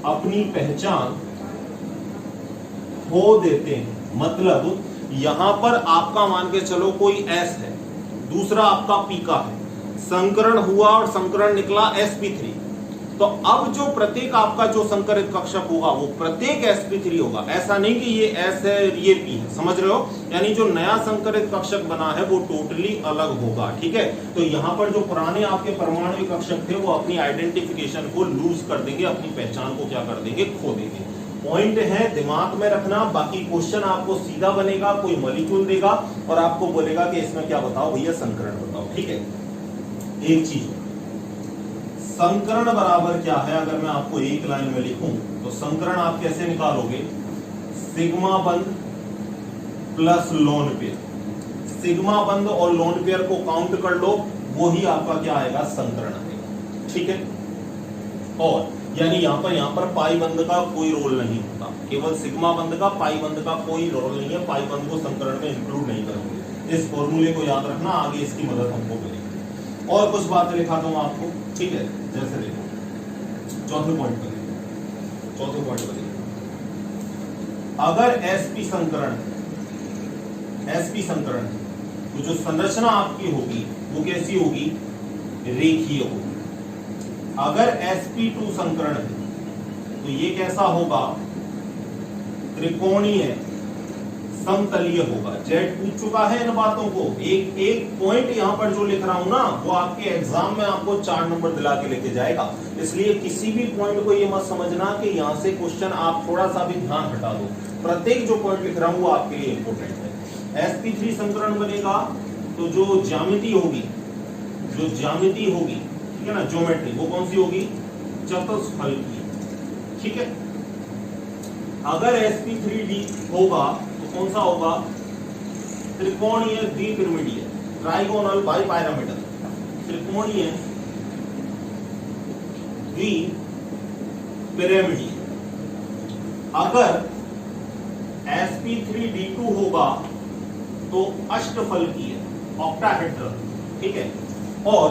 अपनी पहचान खो देते हैं। मतलब यहां पर आपका मान के चलो कोई S है, दूसरा आपका P का है, संकरण हुआ और संकरण निकला sp3, तो अब जो प्रत्येक आपका जो संकरित कक्षक होगा वो प्रत्येक sp3 होगा। ऐसा नहीं कि ये S है ये P है, समझ रहे हो? यानी जो नया संकरित कक्षक बना है वो टोटली अलग होगा। ठीक है, तो यहाँ पर जो पुराने आपके परमाणु कक्षक थे वो अपनी आइडेंटिफिकेशन को लूज कर देंगे, अपनी पहचान को क्या कर देंगे? खो देंगे। पॉइंट है, दिमाग में रखना। बाकी क्वेश्चन आपको सीधा बनेगा, कोई मॉलिक्यूल देगा और आपको बोलेगा कि इसमें क्या बताओ भैया, संकरण बताओ। ठीक है, एक चीज, संकरण बराबर क्या है? अगर मैं आपको एक लाइन में लिखूं तो संकरण आप कैसे निकालोगे? सिग्मा बंध प्लस लोन पेयर। सिग्मा बंध और लोन पेयर को काउंट कर लो, वो ही आपका क्या आएगा? संकरण आएगा। ठीक है, और यानी यहाँ पर पाई बंध का कोई रोल नहीं होता, केवल सिग्मा बंध का, पाई बंध का कोई रोल नहीं है। पाई बंध को संकरण में इंक्लूड नहीं करेंगे। इस फॉर्मूले को याद रखना, आगे इसकी मदद हमको मिलेगी। और कुछ बातें लिखाता हूं आपको। ठीक है, जैसे देखो चौथे पॉइंट पर, अगर sp संकरण तो जो संरचना आपकी होगी वो कैसी होगी? रेखीय होगी। अगर sp2 संकरण है तो ये कैसा होगा? त्रिकोणीय समतलीय होगा। जेड पूछ चुका है इन बातों को। एक एक पॉइंट यहां पर जो लिख रहा हूं ना, वो आपके एग्जाम में आपको 4 नंबर दिला के लेके जाएगा। इसलिए किसी भी पॉइंट को ये मत समझना कि यहां से क्वेश्चन आप थोड़ा सा भी ध्यान हटा दो। प्रत्येक जो पॉइंट लिख रहा हूं वो आपके लिए इंपॉर्टेंट है। sp3 संकरण बनेगा तो जो ज्यामिति होगी, ठीक है ना, ज्योमेट्री, वो कौन सी होगी? चतुष्फल की। ठीक है, अगर sp3d होगा तो कौन सा होगा? त्रिकोणीय द्विपिरामिडीय, ट्राइगोनल बाइपिरामिडल, त्रिकोणीय द्विपिरामिडीय। अगर sp3d2 होगा तो अष्टफलकीय, ऑक्टाहेड्रल। ठीक है, और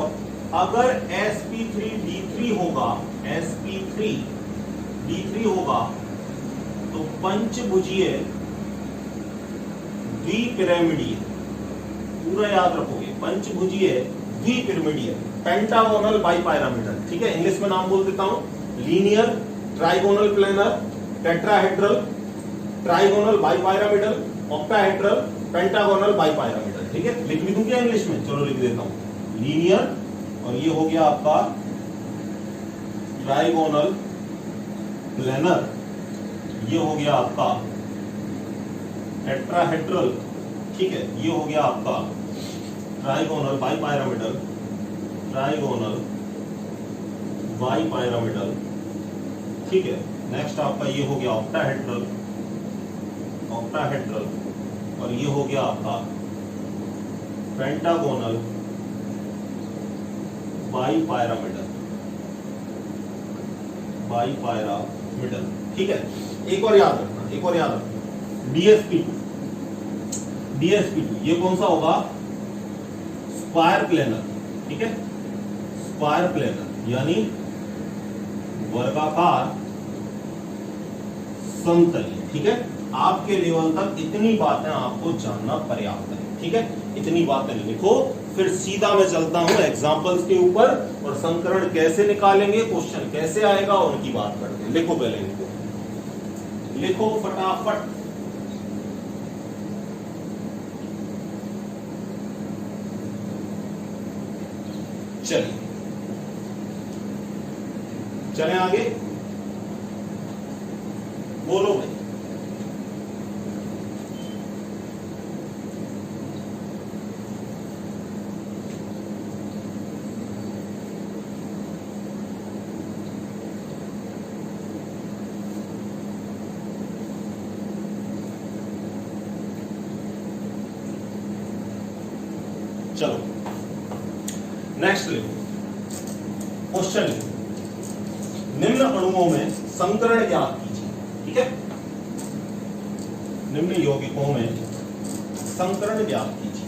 अगर sp3d3 होगा, sp3d3 होगा तो पंचभुजीय द्विपिरामिडीय। पूरा याद रखोगे, पंचभुजीय द्विपिरामिडीय, पेंटागोनल बाइपिरामिडल। ठीक है, इंग्लिश में नाम बोल देता हूं, linear, trigonal planar, tetrahedral, trigonal bipyramidal, octahedral, pentagonal bipyramidal. ठीक है, लिख भी दूं क्या इंग्लिश में? चलो लिख देता हूं, लीनियर, और ये हो गया आपका ट्राइगोनल प्लेनर, ये हो गया आपका टेट्राहेड्रल। ठीक है, ये हो गया आपका ट्राइगोनल बाइपिरामिडल, ट्राइगोनल बाइपिरामिडल। ठीक है, नेक्स्ट आपका ये हो गया ऑक्टाहेड्रल, ऑक्टाहेड्रल, और ये हो गया आपका पेंटागोनल बाइपिरामिडल, बाइपिरामिडल। ठीक है, एक और याद रखना, DSP2, ये कौन सा होगा? Square planar. ठीक है, स्क्वायर प्लेनर यानी वर्गाकार समतलीय। ठीक है, आपके लेवल तक इतनी बातें आपको जानना पर्याप्त है। ठीक है, इतनी बातें लिखो, फिर सीधा मैं चलता हूं एग्जांपल्स के ऊपर, और संकरण कैसे निकालेंगे, क्वेश्चन कैसे आएगा, उनकी बात करते हैं। लिखो, पहले लिखो फटाफट। चलिए चलें आगे, बोलो भाई। चलो नेक्स्ट लिखो, क्वेश्चन लिखो, निम्न अणुओं में संकरण ज्ञात कीजिए। ठीक है, निम्न यौगिकों में संकरण ज्ञात कीजिए।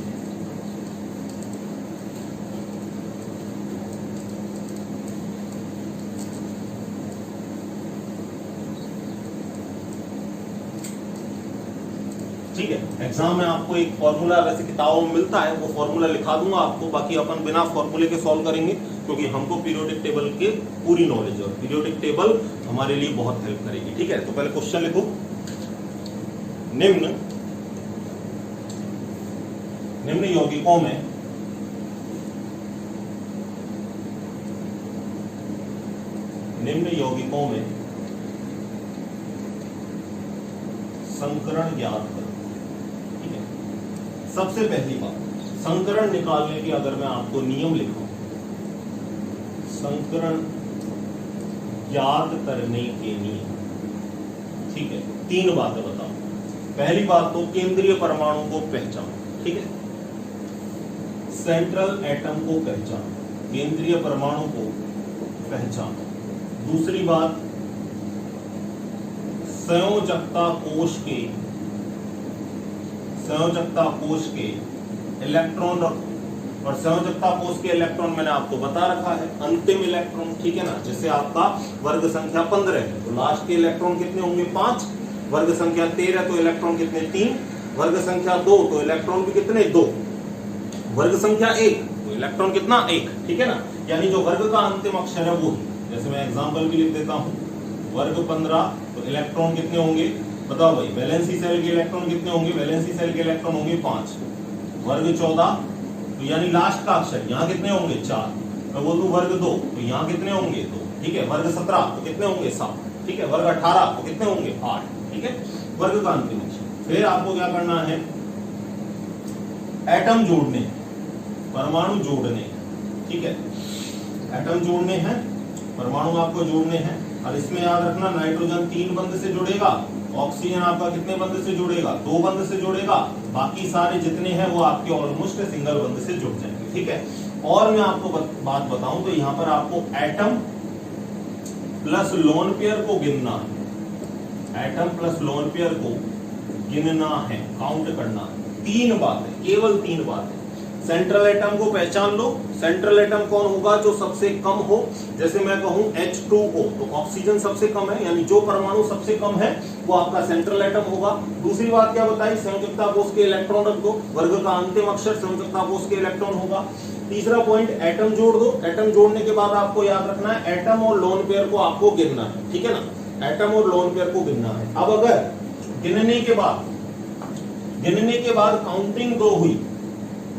ठीक है, एग्जाम में आपको एक फॉर्मूला वैसे किताबों में मिलता है, वो फॉर्मूला लिखा दूंगा आपको, बाकी अपन बिना फॉर्मूले के सॉल्व करेंगे, क्योंकि हमको पीरियोडिक टेबल के पूरी नॉलेज है और पीरियोडिक टेबल हमारे लिए बहुत हेल्प करेगी। ठीक है, तो पहले क्वेश्चन लिखो, निम्न यौगिकों में संकरण ज्ञात करो। ठीक है, सबसे पहली बात, संकरण निकालने के अगर मैं आपको नियम लिखूं, संकरण ज्ञात करने के नियम। ठीक है, 3 बातें बताओ। पहली बात तो केंद्रीय परमाणु को पहचानो। ठीक है, सेंट्रल एटम को पहचानो, केंद्रीय परमाणु को पहचानो। दूसरी बात, संयोजकता कोश के इलेक्ट्रॉन रखो, और संयोजकता कोश के इलेक्ट्रॉन मैंने आपको बता रखा है, अंतिम इलेक्ट्रॉन। ठीक है ना, जैसे आपका वर्ग संख्या 15 है तो लास्ट के इलेक्ट्रॉन कितने होंगे? 5। वर्ग संख्या 13 तो इलेक्ट्रॉन कितने? 3। वर्ग संख्या 2 तो इलेक्ट्रॉन भी कितने? 2। वर्ग संख्या 1 तो इलेक्ट्रॉन कितना? 1। ठीक है ना, यानी जो वर्ग का अंतिम अक्षर है वो ही। जैसे मैं एग्जांपल भी लिख देता हूं, वर्ग 15 तो इलेक्ट्रॉन कितने होंगे? बताओ भाई वैलेंसी सेल के इलेक्ट्रॉन कितने होंगे? वैलेंसी सेल के इलेक्ट्रॉन होंगे 5, वर्ग 14, तो यानी लास्ट का अक्षर यहाँ कितने होंगे? 4। मैं बोल दूं वर्ग 2, तो यहाँ कितने होंगे? 2। ठीक है, वर्ग 17 तो कितने होंगे? 7। ठीक है, वर्ग 18 तो कितने होंगे? 8। ठीक है, वर्ग का अंतिम अक्षर। फिर आपको क्या करना है? एटम जोड़ने, परमाणु जोड़ने। ठीक है, एटम जोड़ने हैं, परमाणु आपको जोड़ने हैं। और इसमें याद रखना नाइट्रोजन 3 बंध से जुड़ेगा, ऑक्सीजन आपका कितने बंध से जुड़ेगा? 2 बंध से जुड़ेगा, बाकी सारे जितने हैं वो आपके ऑलमोस्ट सिंगल बंध से जुड़ जाएंगे। ठीक है, और मैं आपको बात बताऊं तो यहाँ पर आपको एटम प्लस लोन पेयर को गिनना है, एटम प्लस लोन पेयर को गिनना है, काउंट करना है। 3 बातें, केवल 3 बातें। सेंट्रल एटम को पहचान लो, सेंट्रल एटम कौन होगा? जो सबसे कम हो। जैसे मैं कहूं H2O तो ऑक्सीजन सबसे कम है, यानी जो परमाणु सबसे कम है वो आपका सेंट्रल एटम होगा। दूसरी बात क्या बताई? संयोजकता कोष के इलेक्ट्रॉन रख दो, वर्ग का अंतिम अक्षर संयोजकता कोष के इलेक्ट्रॉन होगा। तीसरा पॉइंट, एटम जोड़ दो। एटम जोड़ने के बाद आपको याद रखना है एटम और लोन पेयर को आपको गिनना है। ठीक है ना, एटम और लोन पेयर को गिनना है। अब अगर गिनने के बाद काउंटिंग 2 हुई,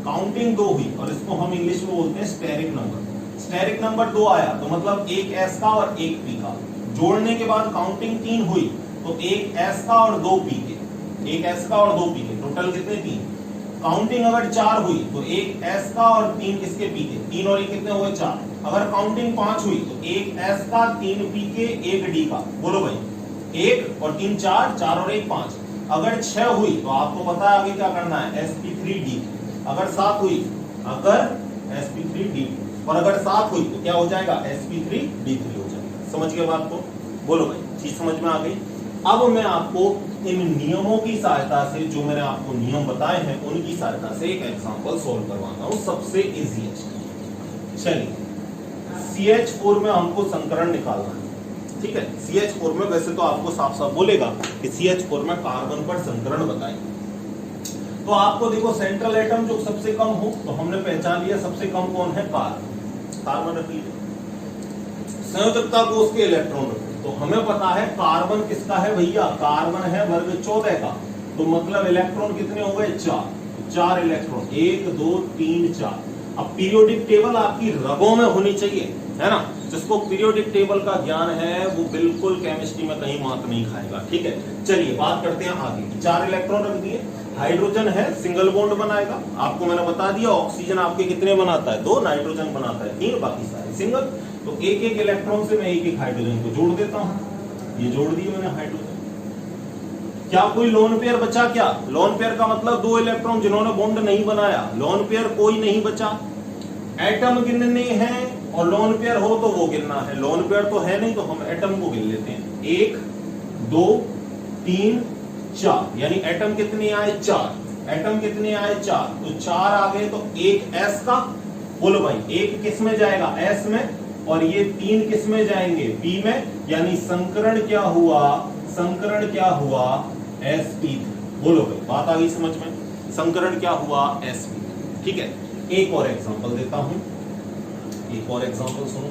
काउंटिंग 2 हुई, और इसको हम इंग्लिश में बोलते हैं स्टेरिक नंबर। स्टेरिक नंबर 2 आया तो मतलब एक एस का और एक पी का। जोड़ने के बाद काउंटिंग 3 हुई तो एक एस का और 2 पी के, एक एस का और 2 पी के, टोटल कितने? 3। काउंटिंग अगर 4 हुई तो एक एस का और 3 किसके? पी के। 3 और 1 कितने हुए? 4। अगर काउंटिंग 5 हुई तो एक एस का, 3 पी के, 1 डी का। बोलो भाई, 1 और 3 4, 4 और 1 5। अगर 6 हुई तो आपको पता है आगे क्या करना है? sp3d। अगर 7 हुई, अगर sp3d, और अगर 7 हुई तो क्या हो जाएगा? sp3d3 हो जाएगा। समझ गए बात को? बोलो भाई, चीज समझ में आ गई? अब मैं आपको इन नियमों की सहायता से, जो मैंने आपको नियम बताए हैं उनकी सहायता से एक एग्जांपल सॉल्व करवाता हूं, सबसे इजीएस्ट। चलिए, CH4 में हमको संकरण निकालना है। ठीक है, CH4 में वैसे तो आपको साफ साफ बोलेगा कि CH4 में कार्बन पर संकरण बताइए। तो आपको देखो सेंट्रल एटम जो सबसे कम हो तो हमने पहचान लिया सबसे कम कौन है? कार्बन। कार्बन रख लीजिए। संयोजकता कोष के इलेक्ट्रॉन रखो तो हमें पता है कार्बन किसका है भैया? कार्बन है वर्ग 14 का, तो मतलब इलेक्ट्रॉन कितने हो गए? 4। 4 इलेक्ट्रॉन, 1 2 3 4। अब पीरियोडिक टेबल आपकी रगों में होनी चाहिए, है ना? जिसको पीरियोडिक टेबल का ज्ञान है वो बिल्कुल केमिस्ट्री में कहीं मात नहीं खाएगा। ठीक है, चलिए बात करते हैं आगे की। 4 इलेक्ट्रॉन रख दिए। हाइड्रोजन है, सिंगल बॉन्ड बनाएगा। आपको मैंने बता दिया ऑक्सीजन आपके कितने बनाता है? 2। नाइट्रोजन बनाता है 3, बाकी सारे सिंगल। तो एक एक इलेक्ट्रॉन से मैं एक एक हाइड्रोजन को जोड़ देता हूं। ये जोड़ दिए मैंने हाइड्रोजन। क्या कोई लोन पेयर बचा? क्या लोन पेयर का मतलब 2 इलेक्ट्रॉन जिन्होंने बॉन्ड नहीं बनाया, लोन पेयर कोई नहीं बचा। एटम गिनने हैं और लोन पेयर हो तो वो गिनना है। लोन पेयर तो है नहीं तो हम एटम को गिन लेते हैं। 1 2 3 4, यानी एटम कितने आए? 4। एटम कितने आए? 4। तो 4 आ गए तो एक एस का। बोलो भाई, एक किस में जाएगा? एस में, और ये 3 किस में जाएंगे? पी में। यानी संकरण क्या हुआ? संकरण क्या हुआ? sp3। बोलो भाई, बात आ गई समझ में? संकरण क्या हुआ? sp3। ठीक है, एक और एग्जांपल देता हूं, एक और एग्जांपल सुनो।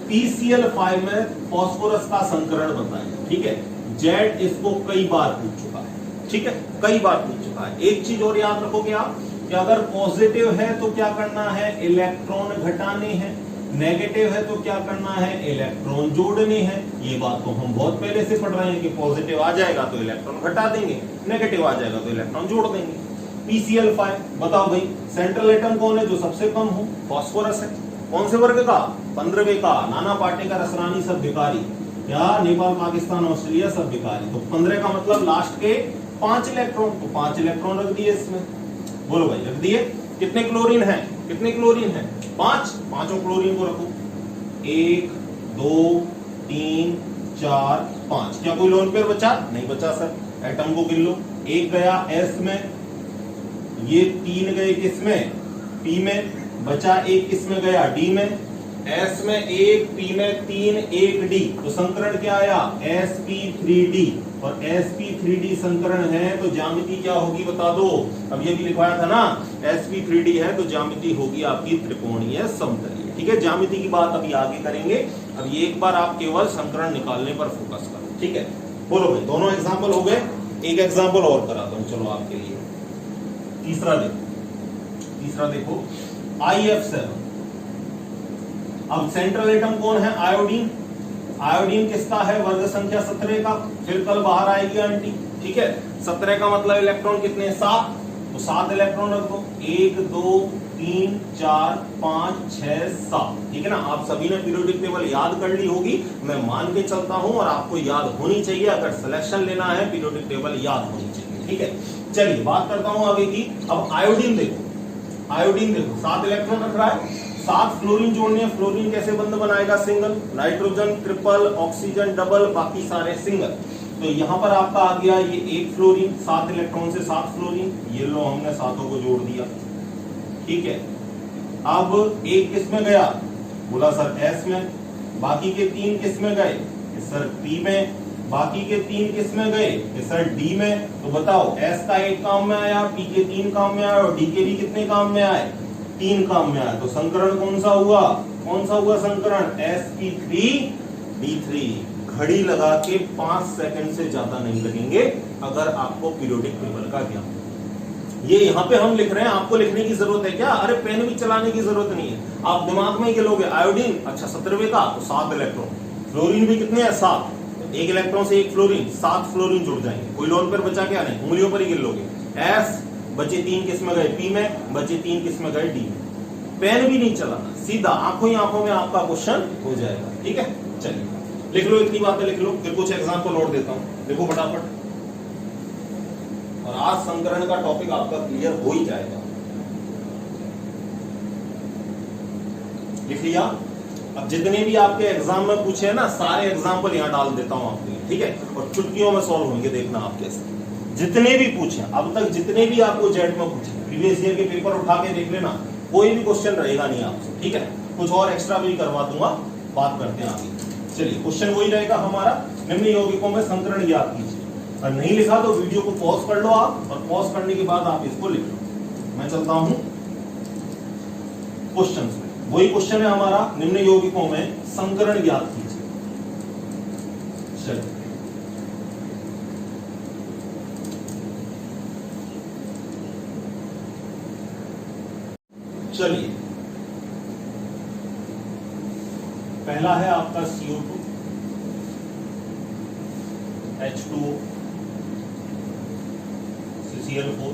PCl5 में फास्फोरस का संकरण बताएं। ठीक है, जेड इसको कई बार पूछ चुका है। ठीक है, कई बार पूछ चुका है। एक चीज और याद रखोगे आप कि अगर पॉजिटिव है तो क्या करना है? इलेक्ट्रॉन घटाने हैं। नेगेटिव है तो क्या करना है? इलेक्ट्रॉन जोड़ने हैं। ये बात तो हम बहुत पहले से पढ़ रहे हैं कि पॉजिटिव आ जाएगा तो इलेक्ट्रॉन घटा देंगे, नेगेटिव आ जाएगा तो इलेक्ट्रॉन जोड़ देंगे। PCl5 बताओ भाई, सेंट्रल एटम कौन है जो सबसे कम हो? फास्फोरस है। कौन से वर्ग का? 15वें का। नाना पाटेकर असरानी सभ्यकारी, क्या नेपाल पाकिस्तान ऑस्ट्रेलिया सभ्यकारी। तो 15 का मतलब लास्ट के 5 इलेक्ट्रॉन, तो 5 इलेक्ट्रॉन रख दिए इसमें। बोलो भाई, रख दिए। कितने क्लोरीन है? कितने क्लोरीन है? 5। पांचों क्लोरीन को रखो। 1 2 3 4 5। क्या कोई लोन पेयर बचा? नहीं बचा सर। एटम को गिन लो। 1 गया एस में, ये 3 गए किसमें? पी में। बचा 1 किसमें गया? डी में। एस में 1, पी में 3, 1 डी। तो संकरण क्या आया? sp3d। और sp3d संकरण है तो ज्यामिति क्या होगी बता दो? अब ये भी लिखवाया था ना, sp3d है तो ज्यामिति होगी आपकी त्रिकोणीय समतलीय। ठीक है, ज्यामिति की बात अभी आगे करेंगे। अब ये एक बार आप केवल संकरण निकालने पर फोकस करो, ठीक है। बोलो भाई, दोनों एग्जाम्पल हो गए, एक एग्जाम्पल और कराता हूं चलो आपके लिए। तीसरा देखो IF7। अब सेंट्रल एटम कौन है? आयोडीन। आयोडीन किसका है? वर्ग संख्या 17 का। फिर कल बाहर आएगी आंटी, ठीक है। 17 का मतलब इलेक्ट्रॉन कितने? 7, तो 7 इलेक्ट्रॉन रख दो। 1 2 3 4 5 6 7, ठीक है ना। आप सभी ने पीरियोडिक टेबल याद कर ली होगी, मैं मान के चलता हूं, और आपको याद होनी चाहिए। अगर सिलेक्शन लेना है पीरियोडिक टेबल याद होनी चाहिए, ठीक है। चलिए बात करता हूं आगे की। अब आयोडीन देखो, 7 इलेक्ट्रॉन रख रहा है, 7 फ्लोरीन जोड़ने हैं। फ्लोरीन कैसे बंद बनाएगा? Single. Nitrogen triple, oxygen double, बाकी सारे सिंगल। तो यहां पर आपका आ गया ये 1 फ्लोरीन, 7 इलेक्ट्रॉन से 7 फ्लोरीन। ये लो हमने सातों को जोड़ दिया, ठीक है। अब एक किस में गया? बोला सर S में। बाकी के 3 किस में गए? सर P में। बाकी के 3 किस में गए? सर D में। तो बताओ S का 1 काम में आया, P के 3 काम में आया, और D के भी कितने काम में आए? 3 काम में आया। तो संकरण कौन सा हुआ? संकरण? sp3d3। घड़ी लगा के 5 सेकंड से ज्यादा नहीं लगेंगे अगर आपको पीरियोडिक टेबल का ज्ञान। ये यहाँ पे हम लिख रहे हैं, आपको लिखने की जरूरत है क्या? अरे पेन भी चलाने की जरूरत नहीं है, आप दिमाग में ही गिलोगे। आयोडीन, अच्छा 17वें का, तो 7 इलेक्ट्रॉन। फ्लोरीन भी कितने हैं? 7। 1 इलेक्ट्रॉन से 1 फ्लोरीन, 7 फ्लोरीन जुड़ जाएंगे। कोई लोन पर बचा क्या? नहीं, उंगलियों पर ही गिन लोगे। S बचे 3 किस में गए? P में। बचे 3 किस में गए? D में। पेन भी नहीं चलाना, सीधा आंखों ही आंखों में आपका क्वेश्चन हो जाएगा, ठीक है। चलिए लिख लो, इतनी बातें लिख लो, फिर कुछ एग्जाम्पल और देता हूं, देखो फटाफट। और आज संकरण का टॉपिक आपका क्लियर हो ही जाएगा। लिख लिया? अब जितने भी आपके एग्जाम में पूछे हैं ना, सारे एग्जाम्पल यहां डाल देता हूं आपके लिए, ठीक है। और चुटकियों में सॉल्व होंगे, देखना आप कैसे। जितने भी पूछे अब तक, जितने भी आपको जेट में पूछे, प्रीवियस ईयर के पेपर उठा के देख लेना, कोई भी क्वेश्चन रहेगा नहीं आपसे, ठीक है। कुछ और एक्स्ट्रा भी करवा दूंगा, बात करते हैं आगे। चलिए क्वेश्चन वही रहेगा हमारा, निम्न यौगिकों में संकरण ज्ञात कीजिए। और नहीं लिखा तो वीडियो को पॉज कर लो आप, और पॉज करने के बाद आप इसको लिख लो। मैं चलता हूं क्वेश्चंस में। वही क्वेश्चन है हमारा, निम्न यौगिकों में संकरण ज्ञात कीजिए। चलिए चलिए पहला है आपका CO2, H2O, CCl4,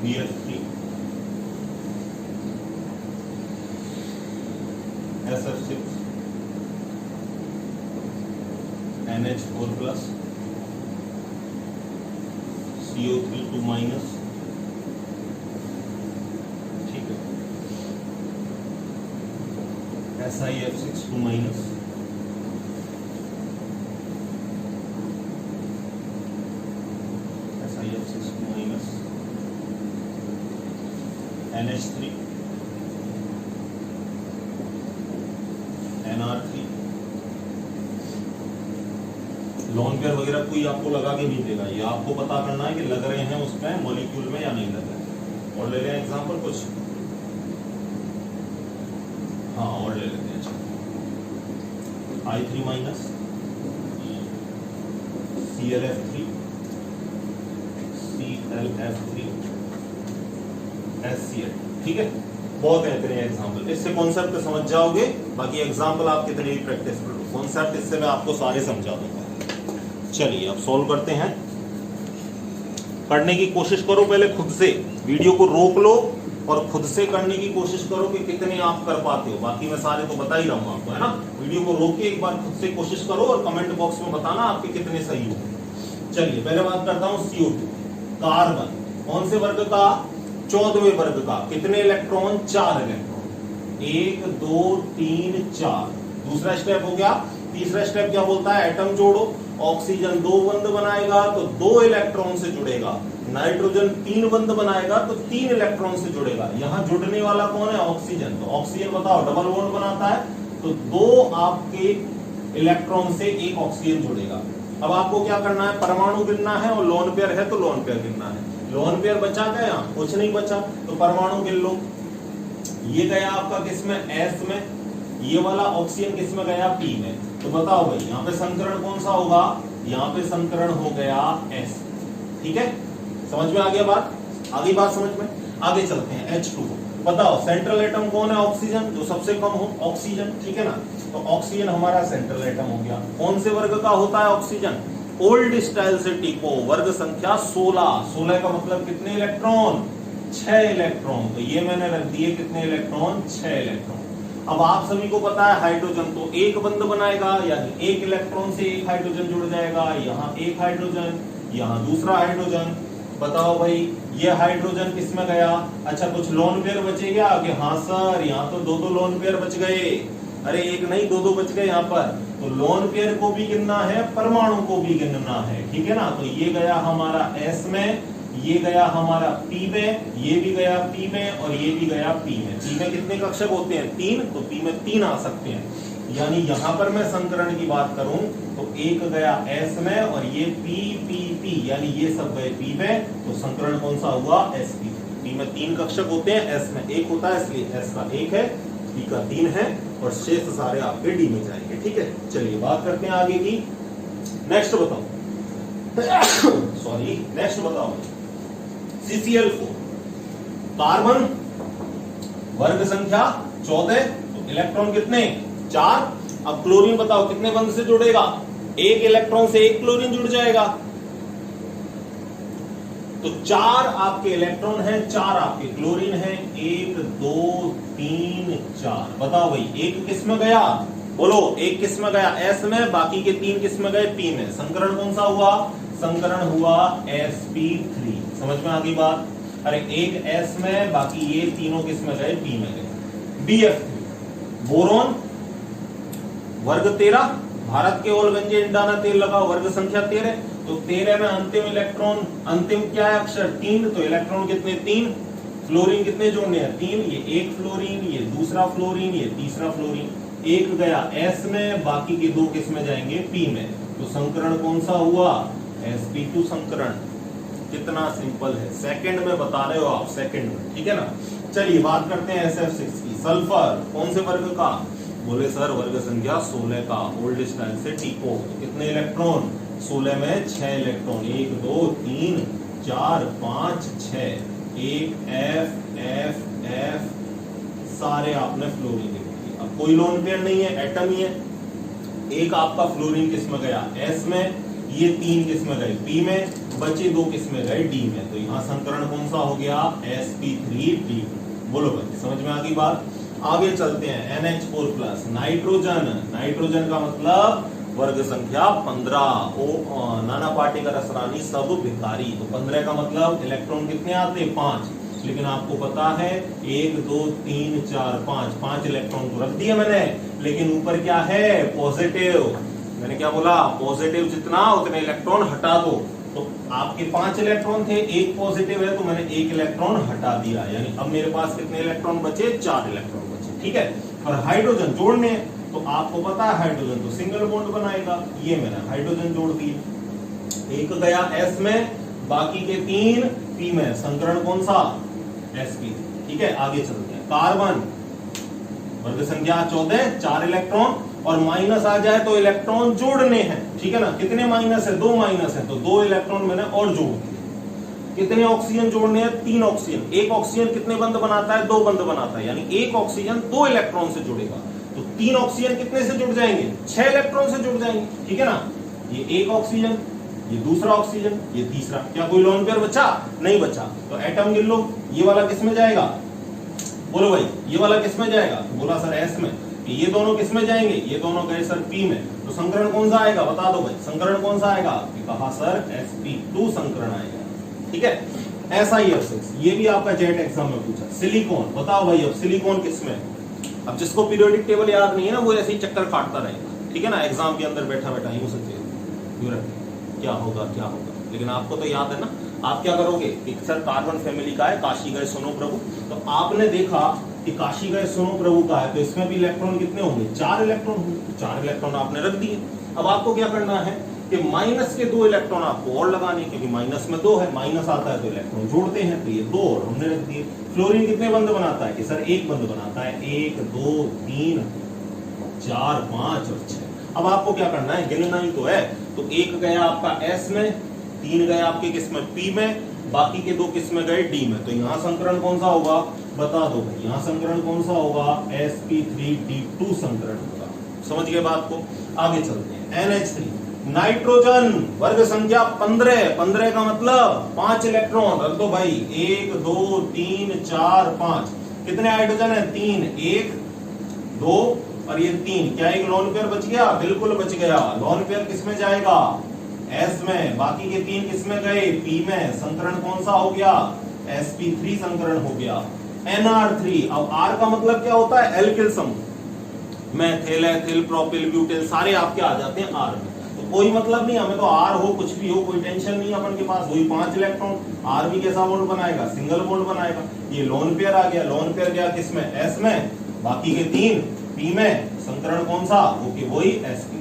BF3, SF6, NH4+, CO3 2-, ठीक है, SiF6 2-, SiF6 2-, NH3, NR3। Lone pair वगैरह कोई आपको लगा के नहीं देगा, ये आपको पता करना है कि लग रहे हैं उसमें मॉलिक्यूल में या नहीं लग रहे। और ले लें एग्जांपल कुछ, हाँ और ले लेते हैं। I3-, ClF3, ClF3, HCl, ठीक है। बहुत है इतने एग्जांपल, इससे कॉन्सेप्ट समझ जाओगे। बाकी एग्जांपल आप कितने भी प्रैक्टिस कर लो, कॉन्सेप्ट इससे मैं आपको सारे समझा दूंगा। चलिए अब सॉल्व करते हैं। करने की कोशिश करो पहले खुद से, वीडियो को रोक लो और खुद से करने की कोशिश करो कि कितने आप कर पाते हो। बाकी मैं सारे तो बता ही रहा हूं आपको, है ना। वीडियो को रोक के एक बार खुद से कोशिश करो और कमेंट बॉक्स में बताना आपके कितने सही हो। चलिए पहले बात करता हूं CO2, कार्बन, कौन से वर्ग का? 14वें वर्ग का। कितने इलेक्ट्रॉन? 4 इलेक्ट्रॉन, 1 2 3 4। दूसरा स्टेप हो गया। तीसरा स्टेप क्या बोलता है? एटम जोड़ो। ऑक्सीजन 2 बंध बनाएगा तो 2 इलेक्ट्रॉन से जुड़ेगा। नाइट्रोजन 3 बंध बनाएगा तो 3 इलेक्ट्रॉन से जुड़ेगा। यहां जुड़ने वाला कौन है? ऑक्सीजन। तो ऑक्सीजन बताओ डबल बॉन्ड बनाता है, तो 2 आपके इलेक्ट्रॉन से 1 ऑक्सीजन जुड़ेगा। अब आपको क्या करना है? परमाणु गिनना है, और लोन पेयर है तो लोन पेयर गिनना है। लोन पेयर बचा गया, कुछ नहीं बचा तो परमाणु गिन लो। ये गया आपका किस में, एस में, ये वाला ऑक्सीजन किस में गया, पी में। तो बताओ भाई यहाँ पे संकरण कौन सा होगा, यहाँ पे संकरण हो गया एस। ठीक है, समझ में आ गया बात, आ गई बात समझ में। आगे चलते हैं H2। बताओ सेंट्रल एटम कौन है, ऑक्सीजन, जो सबसे कम हो ऑक्सीजन। ठीक है ना, तो ऑक्सीजन हमारा सेंट्रल एटम हो गया। कौन से वर्ग का होता है ऑक्सीजन, ओल्ड स्टाइल से टिको, वर्ग संख्या 16। 16 का मतलब कितने इलेक्ट्रॉन, 6 इलेक्ट्रॉन। तो ये मैंने रख दिए कितने इलेक्ट्रॉन, 6 इलेक्ट्रॉन। अब आप सभी को पता है हाइड्रोजन तो एक बंध बनाएगा, यानी एक इलेक्ट्रॉन से एक हाइड्रोजन जुड़ जाएगा। यहाँ एक हाइड्रोजन, यहाँ दूसरा हाइड्रोजन। बताओ भाई ये हाइड्रोजन किस में गया, अच्छा कुछ लोन पेयर बचे क्या, कि हाँ सर यहाँ तो दो लोन पेयर बच गए। अरे एक नहीं, दो बच गए यहाँ पर। तो लोन पेयर को भी गिनना है, परमाणु को भी गिनना है। ठीक है ना, तो ये गया हमारा एस में, ये गया हमारा पी में, ये भी गया पी में, और ये भी गया पी में। पी में कितने कक्षक होते हैं, 3, तो पी में 3 आ सकते हैं। यानी यहां पर मैं संकरण की बात करूं तो एक गया एस में, और ये पी पी पी, यानी ये सब गए पी में। तो संकरण कौन सा हुआ, एस पी। पी में 3 कक्षक होते हैं, एस में 1 होता है, इसलिए एस का 1 है, पी का 3 है, और शेष सारे आपके डी में जाएंगे। ठीक है, चलिए बात करते हैं आगे की। नेक्स्ट बताओ सॉरी नेक्स्ट बताओ CCl4 कार्बन, वर्ग संख्या 14, तो इलेक्ट्रॉन कितने, 4। अब क्लोरीन बताओ कितने बंध से जुड़ेगा, एक इलेक्ट्रॉन से एक क्लोरीन जुड़ जाएगा। तो 4 आपके इलेक्ट्रॉन हैं, 4 आपके क्लोरीन हैं, 1 2 3 4। बताओ भाई एक किस में गया, बोलो एक किस में गया, एस में, बाकी के 3 किस में गए, पी में। संकरण कौन सा हुआ, संकरण हुआ sp3। समझ में आ गई बात। अरे एक एस में, बाकी ये तीनों किस में गए, पी में गए। BF3 बोरोन, वर्ग 13, भारत के ओलगंजे इंडाना तेल लगाओ, वर्ग संख्या 13। तो 13 में अंतिम इलेक्ट्रॉन, अंतिम क्या है अक्षर, 3। तो इलेक्ट्रॉन कितने, 3। फ्लोरीन कितने जोड़ने हैं, 3। ये एक फ्लोरीन, ये दूसरा फ्लोरीन, ये तीसरा फ्लोरीन। एक गया एस में, बाकी के 2 किस में जाएंगे, पी में। तो संकरण कौन सा हुआ, sp2 संकरण। कितना सिंपल है, सेकंड में बता रहे हो आप, सेकंड में। ठीक है ना, चलिए बात करते हैं SF6 की। सल्फर कौन से वर्ग का, बोले सर वर्ग संख्या 16 का, ओल्ड स्टाइल से टिको। तो कितने इलेक्ट्रॉन, 16 में 6 इलेक्ट्रॉन, 1 2 3 4 5 6। एक F F F, सारे आपने फ्लोरीन लिख दिए। अब कोई लोन पेयर नहीं है, एटम ही है। एक आपका फ्लोरीन किस में गया, एस में, ये 3 किस में गए, पी में, बचे 2 किस में गए, डी में। तो यहाँ संकरण कौन सा हो गया, sp3d। बोलो भाई समझ में आ गई बात। आगे चलते हैं NH4+, नाइट्रोजन। नाइट्रोजन का मतलब वर्ग संख्या 15, ओ नाना पार्टी का रसरानी सब भिखारी। तो 15 का मतलब इलेक्ट्रॉन कितने आते, 5। लेकिन आपको पता है 1 2 3 4 5 इलेक्ट्रॉन तो रख दिया मैंने, लेकिन ऊपर क्या है, पॉजिटिव। मैंने क्या बोला, पॉजिटिव जितना उतने इलेक्ट्रॉन हटा दो। तो आपके 5 इलेक्ट्रॉन थे, एक पॉजिटिव है, तो मैंने 1 इलेक्ट्रॉन हटा दिया। यानी अब मेरे पास कितने इलेक्ट्रॉन बचे, 4 इलेक्ट्रॉन बचे। ठीक है, और हाइड्रोजन जोड़ने, तो आपको पता है हाइड्रोजन तो सिंगल बॉन्ड बनाएगा। ये मैंने हाइड्रोजन जोड़ दिए, एक गया एस में, बाकी के 3 पी में। संकरण कौन सा, sp। ठीक है, आगे चलते हैं। कार्बन, वर्ग संख्या 14, 4 इलेक्ट्रॉन, और माइनस आ जाए तो इलेक्ट्रॉन जोड़ने हैं। ठीक है ना, कितने माइनस है, 2 माइनस है, तो 2 इलेक्ट्रॉन मैंने और जोड़ दिए। कितने ऑक्सीजन जोड़ने हैं, 3 ऑक्सीजन। एक ऑक्सीजन कितने बंध बनाता है, 2 बंध बनाता है, यानी एक ऑक्सीजन 2 इलेक्ट्रॉन से जुड़ेगा। तो 3 ऑक्सीजन कितने से जुड़ जाएंगे, 6 इलेक्ट्रॉन से जुड़ जाएंगे। ठीक है ना, ये एक ऑक्सीजन, ये दूसरा ऑक्सीजन, ये तीसरा। क्या कोई लोन पेयर बचा, नहीं बचा। तो एटम गिन लो, ये वाला किस में जाएगा, बोलो भाई ये वाला किस में जाएगा, बोला सर एस में। ये दोनों किस में जाएंगे, ये दोनों गए सर पी में। तो संकरण कौन सा आएगा, बता दो भाई, संकरण कौन सा आएगा, कहा सर sp2 संकरण आएगा। ठीक है, SiF6, ये भी आपका जेट एग्जाम में पूछा। सिलिकॉन, बताओ भाई अब सिलिकॉन किस में। अब जिसको पीरियोडिक टेबल याद नहीं है ना, वो ऐसे ही चक्कर काटता रहेगा। ठीक है ना, एग्जाम के अंदर बैठा बैठा यूं से क्या होगा क्या होगा, लेकिन आपको तो याद है ना। आप क्या करोगे, एक सर कार्बन फैमिली का है, काशी गए सुनो प्रभु। तो आपने देखा कि काशी गए सुनो प्रभु का है, तो इसमें भी इलेक्ट्रॉन कितने होंगे, 4 इलेक्ट्रॉन होंगे। 4 इलेक्ट्रॉन आपने रख दिए। अब आपको क्या करना है, कि माइनस के 2 इलेक्ट्रॉन आपको और लगाने, क्योंकि माइनस में 2 है, माइनस आता है तो इलेक्ट्रॉन जोड़ते हैं, तो ये 2 और हमने रख दिए। फ्लोरीन कितने बंद बनाता है कि सर एक बंद बनाता है, 1 2 3 4 5 और 6। अब आपको क्या करना है, गिनना ही तो है। तो 1 गया आपका S में, 3 गए आपके किस में, P में, बाकी के 2 किस में गए, D में। तो यहाँ संकरण कौन सा होगा, बता दो भाई, यहाँ संकरण कौन सा होगा, sp3d2 संकरण होगा। समझ गए बात को, आगे चलते हैं। NH3 नाइट्रोजन, वर्ग संख्या 15, 15 का मतलब 5 इलेक्ट्रॉन रख दो भाई, 1 2 3 4 5। कितने हाइड्रोजन है, 3, 1 2 और ये 3। क्या एक लोन पेयर बच गया, बिल्कुल बच गया। लोन पेयर किसमें जाएगा, S में, बाकी के 3 किसमें गए, P में। संकरण कौन सा हो गया, sp3 संकरण हो गया। NR3, अब R का मतलब क्या होता है, एल्किल समूह, मेथिल एथिल प्रोपिल ब्यूटेन सारे आपके आ जाते हैं R में। तो कोई मतलब नहीं, हमें तो R हो कुछ भी हो कोई टेंशन नहीं अपन के पास। वही 5 इलेक्ट्रॉन, R भी कैसा बॉन्ड बनाएगा, सिंगल बॉन्ड बनाएगा। ये लोन पेयर आ गया, लोन पेयर गया किसमें, S में, बाकी के 3 P में। संकरण कौन सा, ओके वही sp।